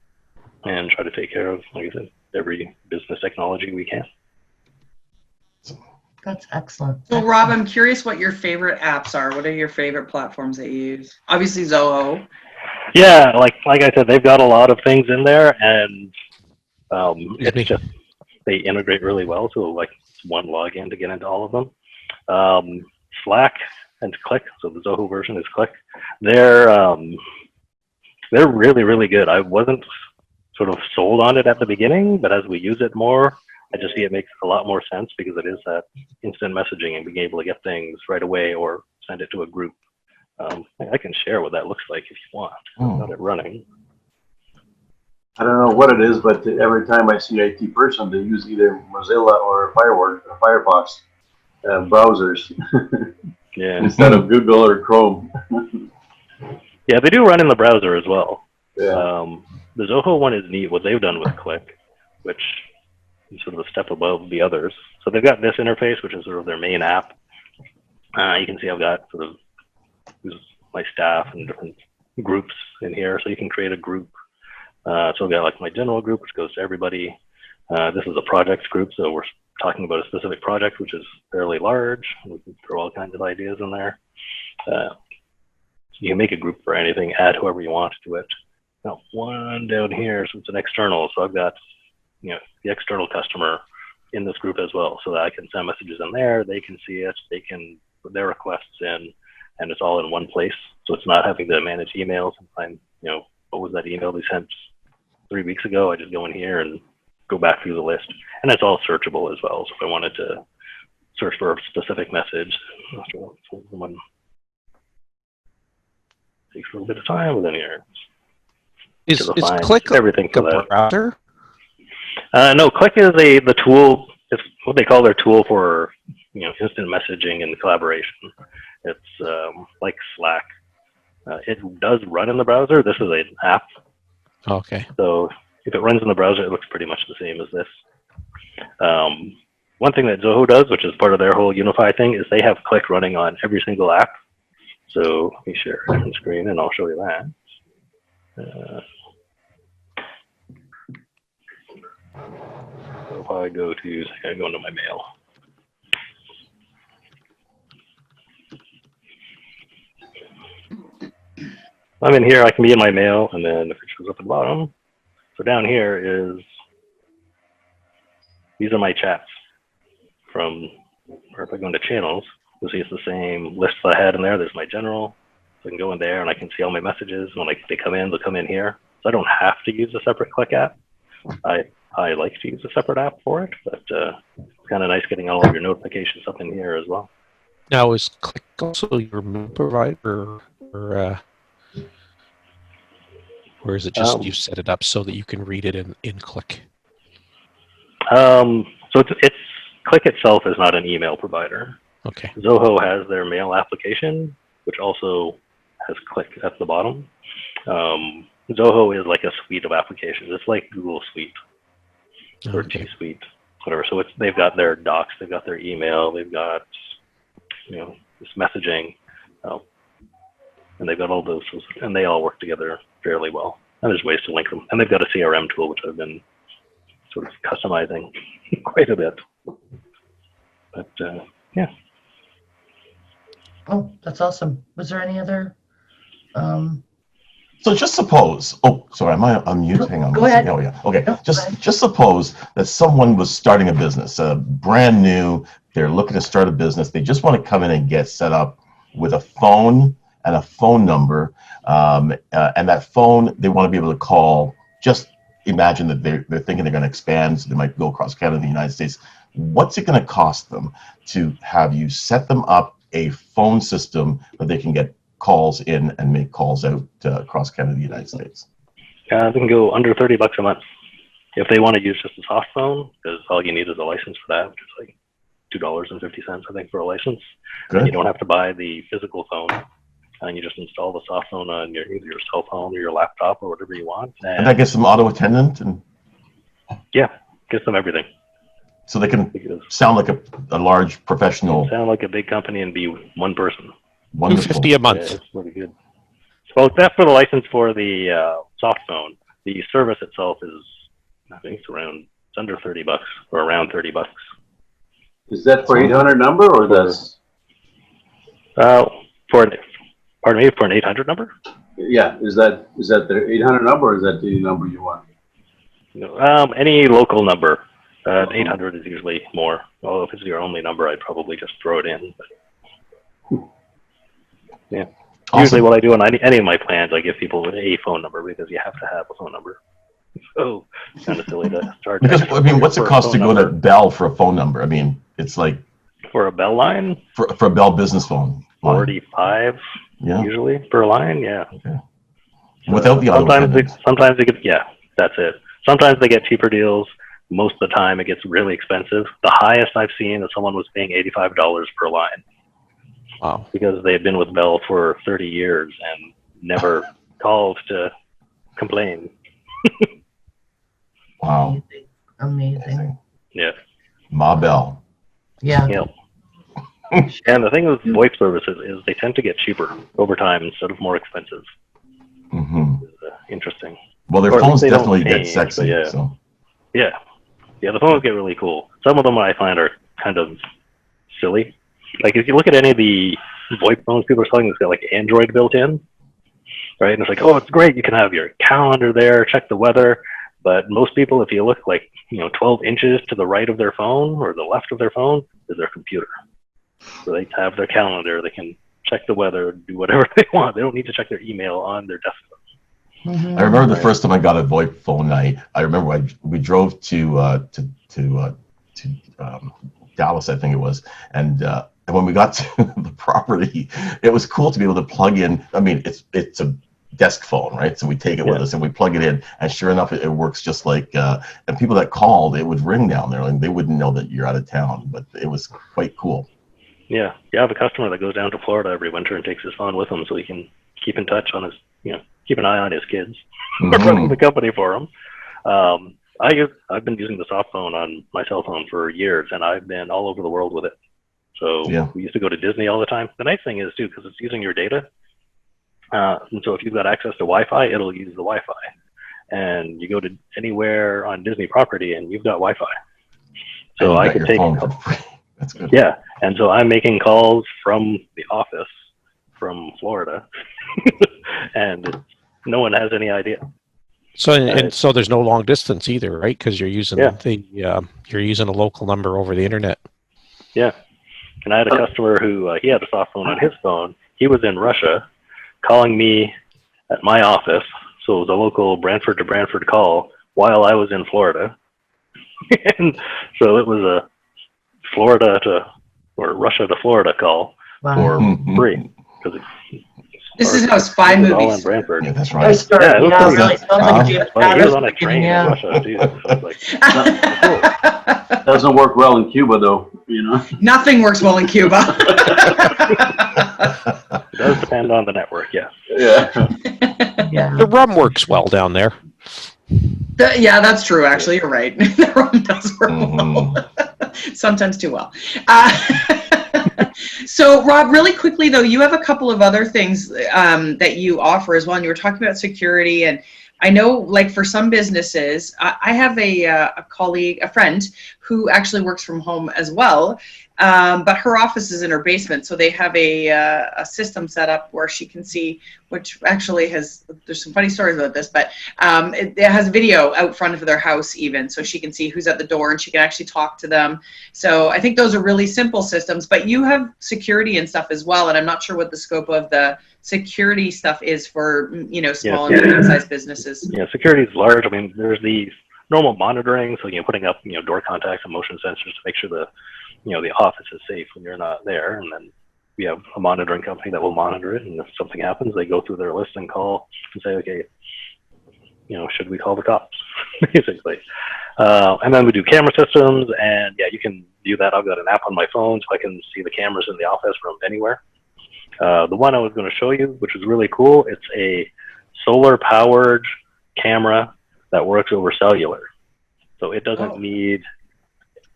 and try to take care of, like I said, every business technology we can. That's excellent. So Rob, I'm curious what your favorite apps are. What are your favorite platforms that you use? Obviously Zoho. Yeah, like I said, they've got a lot of things in there, and it's just they integrate really well. So like one login to get into all of them. Slack and Click. So the Zoho version is Click. They're really, really good. I wasn't sort of sold on it at the beginning, but as we use it more, I just see it makes a lot more sense because it is that instant messaging and being able to get things right away or send it to a group. I can share what that looks like if you want. I've got it running. I don't know what it is, but every time I see IT person, they use either Mozilla or Firefox browsers instead of Google or Chrome. Yeah, they do run in the browser as well. Yeah. The Zoho one is neat, what they've done with Click, which is sort of a step above the others. So they've got this interface, which is sort of their main app. You can see I've got sort of my staff and different groups in here. So you can create a group. So I've got like my general group, which goes to everybody. This is a projects group. So we're talking about a specific project, which is fairly large. We can throw all kinds of ideas in there. You can make a group for anything, add whoever you want to it. Now, one down here, so it's an external. So I've got, the external customer in this group as well, so that I can send messages in there. They can see it. They can put their requests in, and it's all in one place. So it's not having to manage emails and find, what was that email they sent 3 weeks ago? I just go in here and go back through the list, and it's all searchable as well. So if I wanted to search for a specific message, someone takes a little bit of time, but then here. Is Click everything for a browser? No, Click is the tool. It's what they call their tool for instant messaging and collaboration. It's like Slack. It does run in the browser. This is an app. Okay. So if it runs in the browser, it looks pretty much the same as this. One thing that Zoho does, which is part of their whole Unify thing, is they have Click running on every single app. So let me share a different screen and I'll show you that. So if I go into my mail. I'm in here, I can be in my mail, and then if it shows up at the bottom, so down here is, these are my chats from, or if I go into channels, you'll see it's the same lists I had in there. There's my general, so I can go in there and I can see all my messages. When they come in, they'll come in here. So I don't have to use a separate Click app. I like to use a separate app for it, but it's kind of nice getting all of your notifications up in here as well. Now, is Click also your mail provider, or is it just you set it up so that you can read it in Click? So it's Click itself is not an email provider. Okay. Zoho has their mail application, which also has Click at the bottom. Zoho is like a suite of applications. It's like Google Suite or G Suite, whatever. So they've got their docs, they've got their email, they've got this messaging, and they've got all those, and they all work together fairly well. And there's ways to link them. And they've got a CRM tool, which I've been sort of customizing quite a bit. But yeah. Oh, that's awesome. Was there any other? So just suppose, oh, sorry, am I on mute? Hang on. Go ahead. Oh, yeah. Okay. No, Just suppose that someone was starting a business, brand new. They're looking to start a business. They just want to come in and get set up with a phone and a phone number. And that phone, they want to be able to call. Just imagine that they're thinking they're going to expand. So they might go across Canada, the United States. What's it going to cost them to have you set them up a phone system that they can get calls in and make calls out across Canada, the United States? They can go under $30 a month if they want to use just a soft phone, because all you need is a license for that, which is like $2.50, I think, for a license. Good. You don't have to buy the physical phone, and you just install the soft phone on either your cell phone or your laptop or whatever you want. And that gets them auto attendant, and yeah, gets them everything. So they can sound like a large professional. Sound like a big company and be one person. Wonderful. $2.50 a month. Yeah, it's really good. So that's for the license for the soft phone. The service itself is, I think it's under $30 or around $30. Is that for 800 number or that's? For an 800 number? Yeah, is that the 800 number or is that the number you want? Any local number. 800 is usually more. Well, if it's your only number, I'd probably just throw it in. But yeah. Awesome. Usually what I do on any of my plans, I give people a phone number because you have to have a phone number. So it's kind of silly to start. Because, I mean, what's it cost to go to Bell for a phone number? I mean, it's like... For a Bell line? For a Bell business phone. 45 usually per line, yeah. Okay. Without the auto attendant. Sometimes they get, yeah, that's it. Sometimes they get cheaper deals. Most of the time it gets really expensive. The highest I've seen is someone was paying $85 per line. Wow. Because they had been with Bell for 30 years and never called to complain. Wow. Amazing. Yeah. Ma Bell. Yeah. Yep. And the thing with VoIP services is they tend to get cheaper over time instead of more expensive. Mm-hmm. Interesting. Well, their phones definitely get sexy. Yeah. So. Yeah. Yeah, the phones get really cool. Some of them I find are kind of silly. Like if you look at any of the VoIP phones people are selling, it's got like Android built in, right? And it's like, oh, it's great. You can have your calendar there, check the weather. But most people, if you look like, 12 inches to the right of their phone or the left of their phone is their computer. So they have their calendar. They can check the weather, do whatever they want. They don't need to check their email on their desktop. I remember the first time I got a VoIP phone. I remember we drove to Dallas, I think it was, and when we got to the property, it was cool to be able to plug in. I mean, it's a desk phone, right? So we take it with us and we plug it in, and sure enough, it works just like. And people that called, it would ring down there, and they wouldn't know that you're out of town, but it was quite cool. Yeah, you have a customer that goes down to Florida every winter and takes his phone with him so he can keep in touch on his, keep an eye on his kids. We're running the company for him. I've been using the soft phone on my cell phone for years, and I've been all over the world with it. So we used to go to Disney all the time. The nice thing is, too, because it's using your data. And so if you've got access to Wi-Fi, it'll use the Wi-Fi. And you go to anywhere on Disney property, and you've got Wi-Fi. So I can take... That's good. Yeah, and so I'm making calls from the office from Florida and no one has any idea. So and so there's no long distance either, right? Because you're using you're using a local number over the internet. Yeah, and I had a customer who he had a soft phone on his phone. He was in Russia, calling me at my office. So it was a local Brantford to Brantford call while I was in Florida, and so it was a Russia to Florida call for free because this is how spy all in movies. Brantford. Yeah, that's right. Yeah, it was pretty really good. sounds like James But he was on a Patterson, train yeah. in Russia too. So it was like, Doesn't work well in Cuba though, you know. Nothing works well in Cuba. it does depend on the network, yes. Yeah. Yeah. The rum works well down there. Yeah, that's true. Actually, you're right. The rum does work well. Sometimes too well. So, Rob, really quickly though, you have a couple of other things that you offer as well. And you were talking about security, and I know, like for some businesses, I have a colleague, a friend, who actually works from home as well. But her office is in her basement, so they have a system set up where she can see, which actually there's some funny stories about this, but it has video out front of their house even, so she can see who's at the door and she can actually talk to them. So I think those are really simple systems, but you have security and stuff as well, and I'm not sure what the scope of the security stuff is for, small and medium-sized businesses. Yeah, security is large. I mean, there's the normal monitoring, so putting up door contacts and motion sensors to make sure the office is safe when you're not there. And then we have a monitoring company that will monitor it. And if something happens, they go through their list and call and say, okay, should we call the cops, basically. And then we do camera systems. And yeah, you can view that. I've got an app on my phone, so I can see the cameras in the office from anywhere. The one I was going to show you, which is really cool, it's a solar-powered camera that works over cellular. So it doesn't need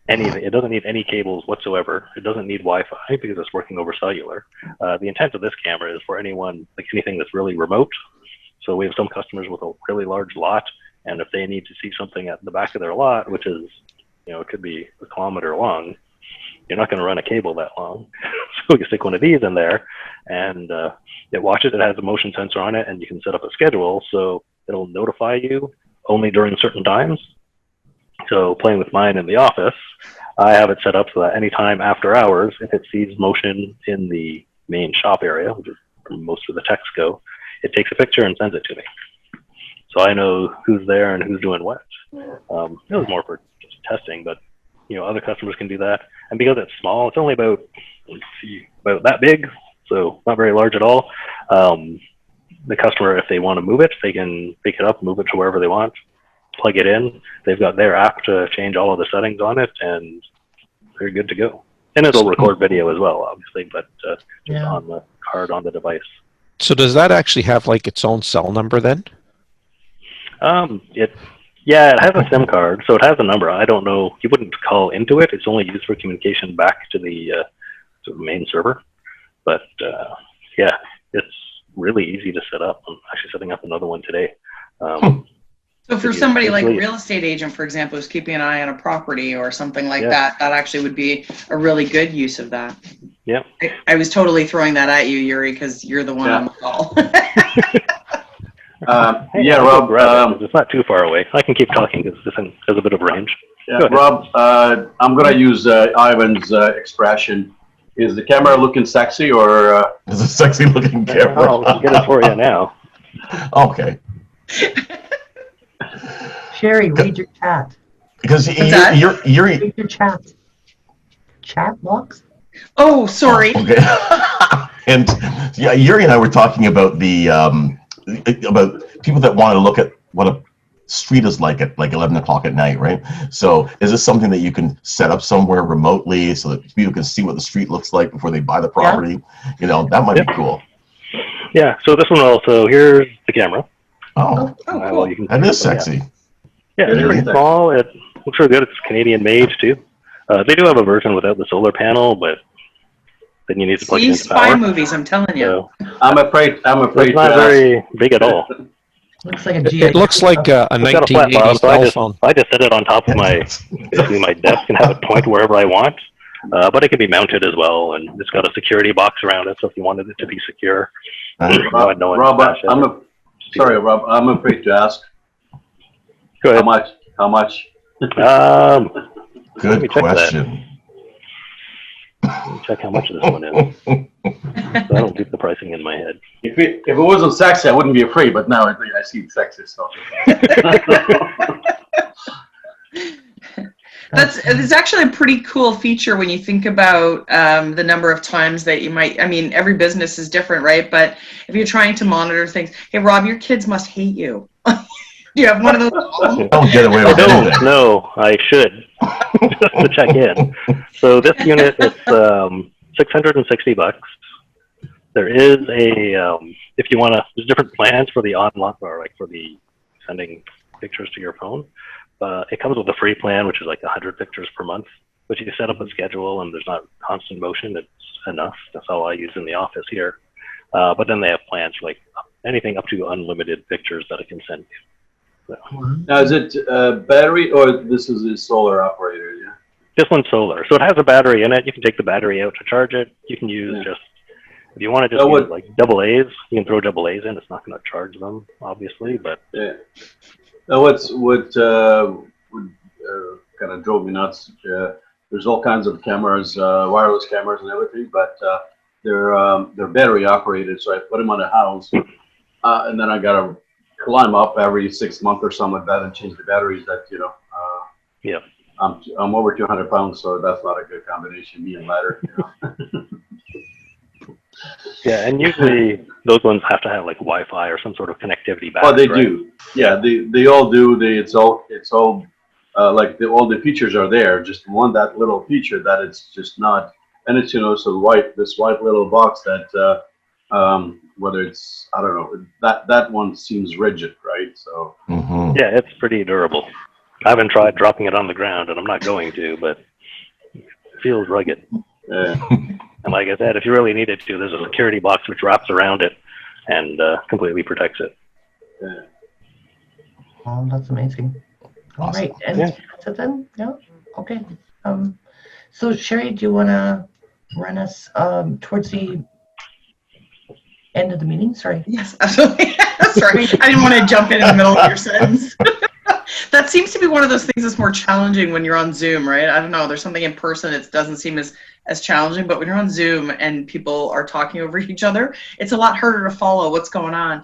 anything. It doesn't need any cables whatsoever. It doesn't need Wi-Fi because it's working over cellular. The intent of this camera is for anything that's really remote. So we have some customers with a really large lot, and if they need to see something at the back of their lot, which is, it could be a kilometer long, you're not going to run a cable that long. So you stick one of these in there, and it watches. It has a motion sensor on it, and you can set up a schedule, so it'll notify you only during certain times. So playing with mine in the office, I have it set up so that anytime after hours, if it sees motion in the main shop area, which is where most of the techs go, it takes a picture and sends it to me. So I know who's there and who's doing what. It was more for just testing, but other customers can do that. And because it's small, it's only about that big, so not very large at all. The customer, if they want to move it, they can pick it up, move it to wherever they want, plug it in. They've got their app to change all of the settings on it, and they're good to go. And it'll record video as well, obviously, but just on the card on the device. So does that actually have like its own cell number then? It has a SIM card, so it has a number. I don't know. You wouldn't call into it. It's only used for communication back to the main server. But it's really easy to set up. I'm actually setting up another one today. So for somebody like a real estate agent, for example, who's keeping an eye on a property or something like that, that actually would be a really good use of that. Yeah. I was totally throwing that at you, Yuri, because you're the one on the call. Rob. It's not too far away. I can keep talking because this has a bit of range. Yeah, Rob, I'm going to use Ivan's expression. Is the camera looking sexy or? It's a sexy looking camera. I'll get it for you now. Okay. Sherry, read your chat. Because you're read your chat. Chat box? Oh, sorry. Okay. And Yuri and I were talking about the about people that want to look at what a street is like at like 11 o'clock at night, right? So is this something that you can set up somewhere remotely so that people can see what the street looks like before they buy the property? That might be cool. Yeah, so this one also, here's the camera. Oh, cool. You can that is sexy. Yeah, it's pretty small. It looks really good. It's Canadian made too. They do have a version without the solar panel, but then you need to plug it into power. Spy movies, I'm telling you. So, I'm afraid. it's not very big at all. Looks like a GI. It looks like a It's got a flat 1980s bottom, so cell phone. I just set it on top of my desk and have it point wherever I want. But it can be mounted as well, and it's got a security box around it, so if you wanted it to be secure, Rob, sorry, Rob, I'm afraid to ask. Go ahead. How much? Good question. Let me check how much this one is. So I don't keep the pricing in my head. If it wasn't sexy, I wouldn't be afraid, but now I see it's sexy, so. It's actually a pretty cool feature when you think about the number of times that you might, I mean, every business is different, right? But if you're trying to monitor things, hey, Rob, your kids must hate you. Do you have one of those? Don't get away with anything. No, I should, just to check in. So this unit is $660. There is a, if you want to, there's different plans for the online, or like for the sending pictures to your phone. It comes with a free plan, which is like 100 pictures per month, but you set up a schedule and there's not constant motion. It's enough. That's all I use in the office here. But then they have plans for like anything up to unlimited pictures that I can send you. So. Now, is it battery or this is a solar operator? Yeah. This one's solar. So it has a battery in it. You can take the battery out to charge it. You can use just, if you want to just use like double A's, you can throw double A's in. It's not going to charge them, obviously, but. Yeah. Now, what kind of drove me nuts, there's all kinds of cameras, wireless cameras and everything, but they're battery operated, so I put them on a house, and then I got to climb up every 6 months or something like that and change the batteries that, you know. Yeah. I'm over 200 pounds, so that's not a good combination, me and ladder, you know. Yeah, and usually those ones have to have like Wi-Fi or some sort of connectivity back. Oh, they do. Yeah, they all do. It's all like all the features are there. Just one that little feature that it's just not, and it's, you know, so this white little box that whether it's, I don't know, that one seems rigid, right? So yeah, it's pretty durable. I haven't tried dropping it on the ground, and I'm not going to, but it feels rugged. Yeah. And like I said, if you really needed to, there's a security box which wraps around it and completely protects it. Yeah. Oh, that's amazing. All Awesome. right, and that's it then? Yeah. Okay. So Sherry, do you want to run us towards the end of the meeting? Sorry. Yes, absolutely. Sorry, I didn't want to jump in the middle of your sentence. That seems to be one of those things that's more challenging when you're on Zoom, right? I don't know. There's something in person it doesn't seem as challenging, but when you're on Zoom and people are talking over each other, it's a lot harder to follow what's going on.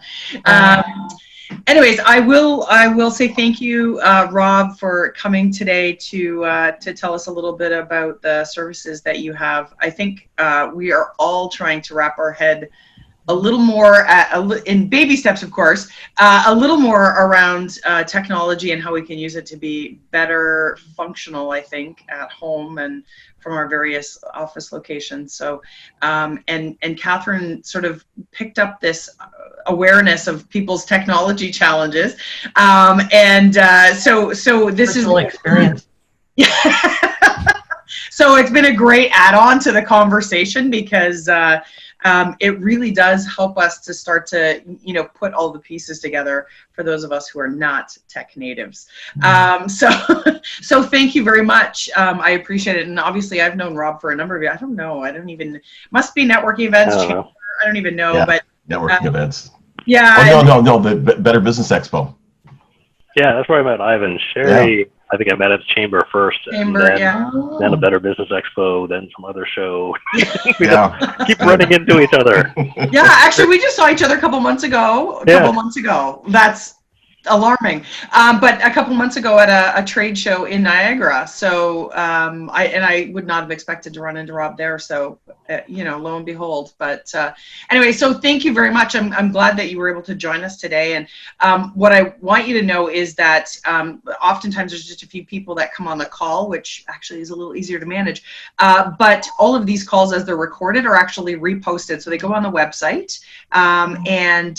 Anyways, I will say thank you, Rob, for coming today to tell us a little bit about the services that you have. I think we are all trying to wrap our head a little more, in baby steps, of course, a little more around technology and how we can use it to be better functional, I think, at home and from our various office locations. So, and Kathryn sort of picked up this awareness of people's technology challenges. So this is experience. So it's been a great add-on to the conversation because it really does help us to start to, you know, put all the pieces together for those of us who are not tech natives. So thank you very much. I appreciate it. And obviously I've known Rob for a number of years. I don't know. Must be networking events. I don't even know, but networking events. Yeah. Oh, no, the Better Business Expo. Yeah, that's where I met Ivan. Sherry, I think I met at the Chamber first. Then a Better Business Expo, then some other show. Keep running into each other. Yeah, actually, we just saw each other a couple months ago. That's alarming. But a couple months ago at a trade show in Niagara. So I would not have expected to run into Rob there. So you know, lo and behold. But anyway, so thank you very much. I'm glad that you were able to join us today. And what I want you to know is that oftentimes there's just a few people that come on the call, which actually is a little easier to manage. But all of these calls, as they're recorded, are actually reposted. So they go on the website, and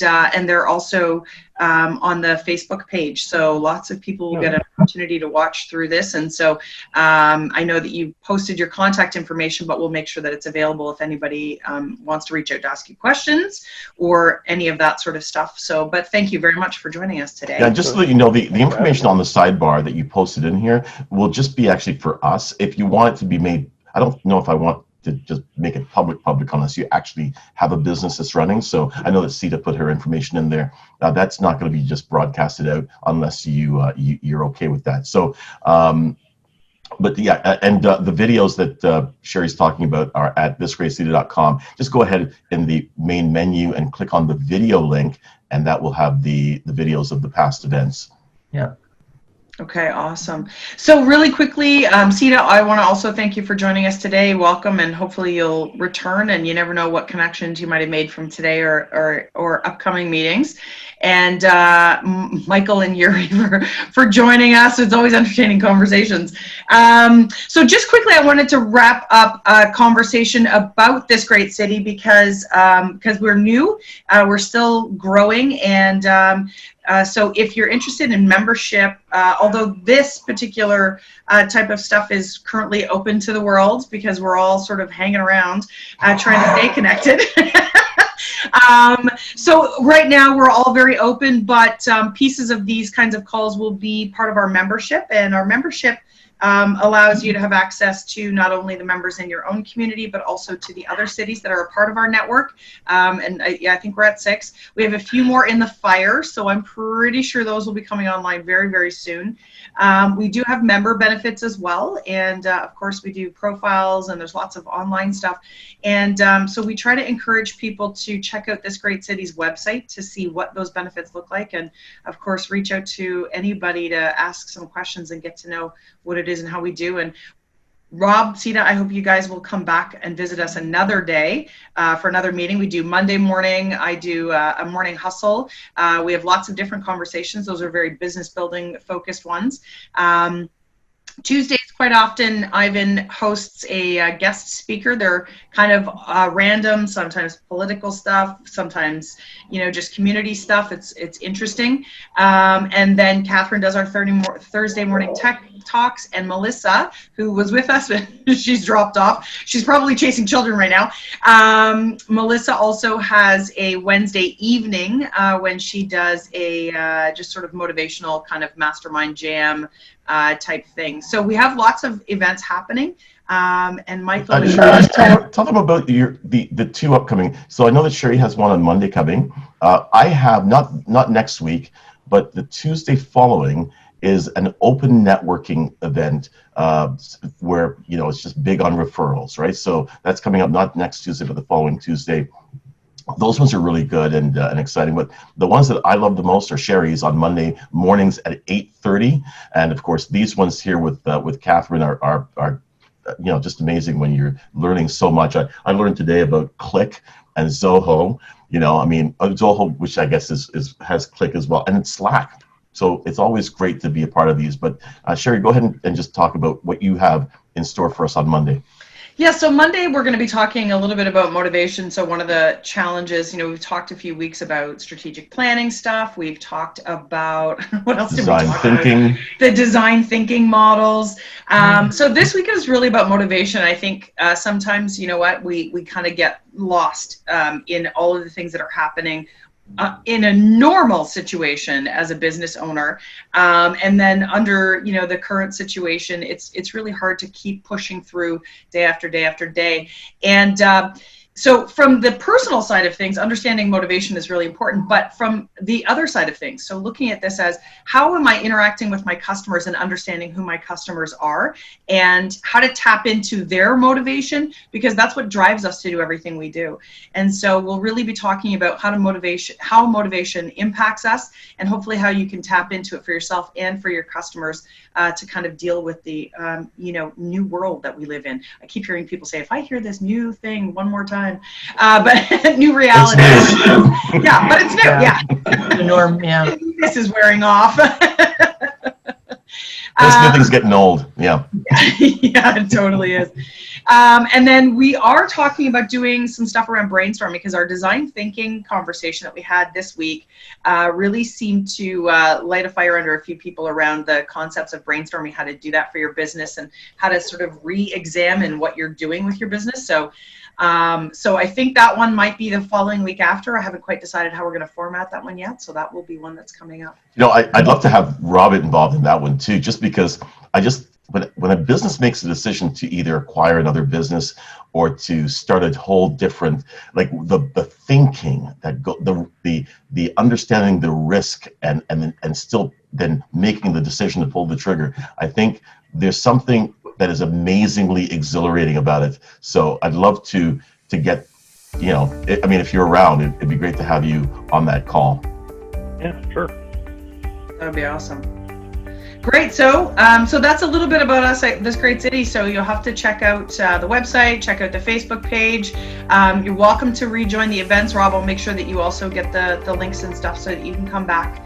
they're also on the Facebook page. So lots of people will get an opportunity to watch through this. And so I know that you posted your contact information, but we'll make sure that it's available if anybody wants to reach out to ask you questions or any of that sort of stuff. So, but thank you very much for joining us today. Yeah, just to let you know, the information on the sidebar that you posted in here will just be actually for us. If you want it to be made I don't know if I want to just make it public unless you actually have a business that's running. So I know that Sita put her information in there. That's not going to be just broadcasted out unless you're okay with that. So but yeah, and the videos that Sherry's talking about are at thisgreatcity.com. Just go ahead in the main menu and click on the video link, and that will have the videos of the past events. Yeah. Okay, awesome. So really quickly, Sita, I want to also thank you for joining us today. Welcome, and hopefully you'll return, and you never know what connections you might have made from today or upcoming meetings. And Michael and Yuri for joining us. It's always entertaining conversations. So just quickly, I wanted to wrap up a conversation about this great city because we're new, we're still growing, and so if you're interested in membership, although this particular type of stuff is currently open to the world because we're all sort of hanging around trying to stay connected. So right now we're all very open, but pieces of these kinds of calls will be part of our membership, and our membership allows you to have access to not only the members in your own community, but also to the other cities that are a part of our network. And I think we're at 6. We have a few more in the fire, so I'm pretty sure those will be coming online very, very soon. We do have member benefits as well, and of course we do profiles, and there's lots of online stuff. And so we try to encourage people to check out This Great City's website to see what those benefits look like, and of course reach out to anybody to ask some questions and get to know what it is and how we do. And Rob, Sita, I hope you guys will come back and visit us another day for another meeting. We do Monday morning. I do a morning hustle. We have lots of different conversations. Those are very business building focused ones. Tuesdays, quite often, Ivan hosts a guest speaker. They're kind of random, sometimes political stuff, sometimes, just community stuff. It's interesting. And then Kathryn does our Thursday morning tech talks, and Melissa, who was with us, but she's dropped off. She's probably chasing children right now. Melissa also has a Wednesday evening when she does a just sort of motivational kind of mastermind jam type thing. So we have lots of events happening. And Michael, Sherry, just tell them about the 2 upcoming. So I know that Sherry has one on Monday coming. I have not next week, but the Tuesday following is an open networking event where it's just big on referrals, right? So that's coming up not next Tuesday, but the following Tuesday. Those ones are really good and exciting. But the ones that I love the most are Sherry's on Monday mornings at 8:30, and of course these ones here with Kathryn are just amazing when you're learning so much. I learned today about Click and Zoho. Zoho, which I guess has Click as well, and it's Slack. So it's always great to be a part of these. But Sherry, go ahead and just talk about what you have in store for us on Monday. Yeah, so Monday we're going to be talking a little bit about motivation. So one of the challenges, we've talked a few weeks about strategic planning stuff. We've talked about, what else did we talk about? The design thinking models. So this week is really about motivation. I think sometimes, we kind of get lost in all of the things that are happening in a normal situation as a business owner, and then under the current situation, it's really hard to keep pushing through day after day after day. And so from the personal side of things, understanding motivation is really important, but from the other side of things, so looking at this as how am I interacting with my customers and understanding who my customers are and how to tap into their motivation, because that's what drives us to do everything we do. And so we'll really be talking about how motivation impacts us, and hopefully how you can tap into it for yourself and for your customers to kind of deal with the new world that we live in. I keep hearing people say, if I hear this new thing one more time, but new reality. Yeah, but it's new. Yeah. The norm. Yeah. This is wearing off. This new thing's getting old. Yeah. Yeah, it totally is. And then we are talking about doing some stuff around brainstorming, because our design thinking conversation that we had this week really seemed to light a fire under a few people around the concepts of brainstorming, how to do that for your business and how to sort of re-examine what you're doing with your business. So I think that one might be the following week after. I haven't quite decided how we're going to format that one yet, so that will be one that's coming up. I'd love to have Robert involved in that one too, just because when a business makes a decision to either acquire another business or to start a whole different, like the thinking that the understanding the risk and still then making the decision to pull the trigger, I think there's something that is amazingly exhilarating about it. So I'd love to get, I mean, if you're around, it'd be great to have you on that call. Yeah, sure. That'd be awesome. Great. So that's a little bit about us at this great city. So you'll have to check out the website, check out the Facebook page. You're welcome to rejoin the events. Rob will make sure that you also get the links and stuff so that you can come back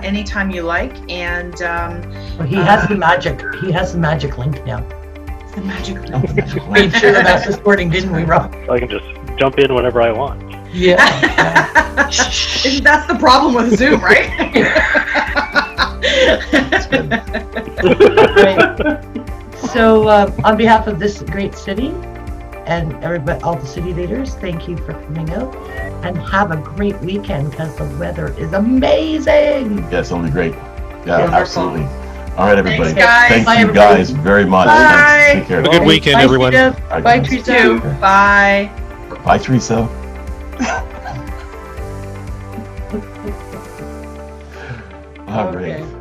anytime you like. And he has the magic. He has the magic link now. the magic Oh, the magic We link. made sure of that this morning, didn't we, Rob? So I can just jump in whenever I want. Yeah. That's the problem with Zoom, right? That's good. Great. So on behalf of this great city and everybody, all the city leaders, thank you for coming out and have a great weekend because the weather is amazing. Yeah, it'll be great. Yeah, Wonderful. absolutely. All right, everybody. Thanks, guys. Thank Bye, you everybody. guys very much. Bye. Thanks. Take care. Have a good weekend, Bye, everyone. Tina. Bye, Bye, guys. Teresa. You. Bye. Bye, Teresa. All right. Okay.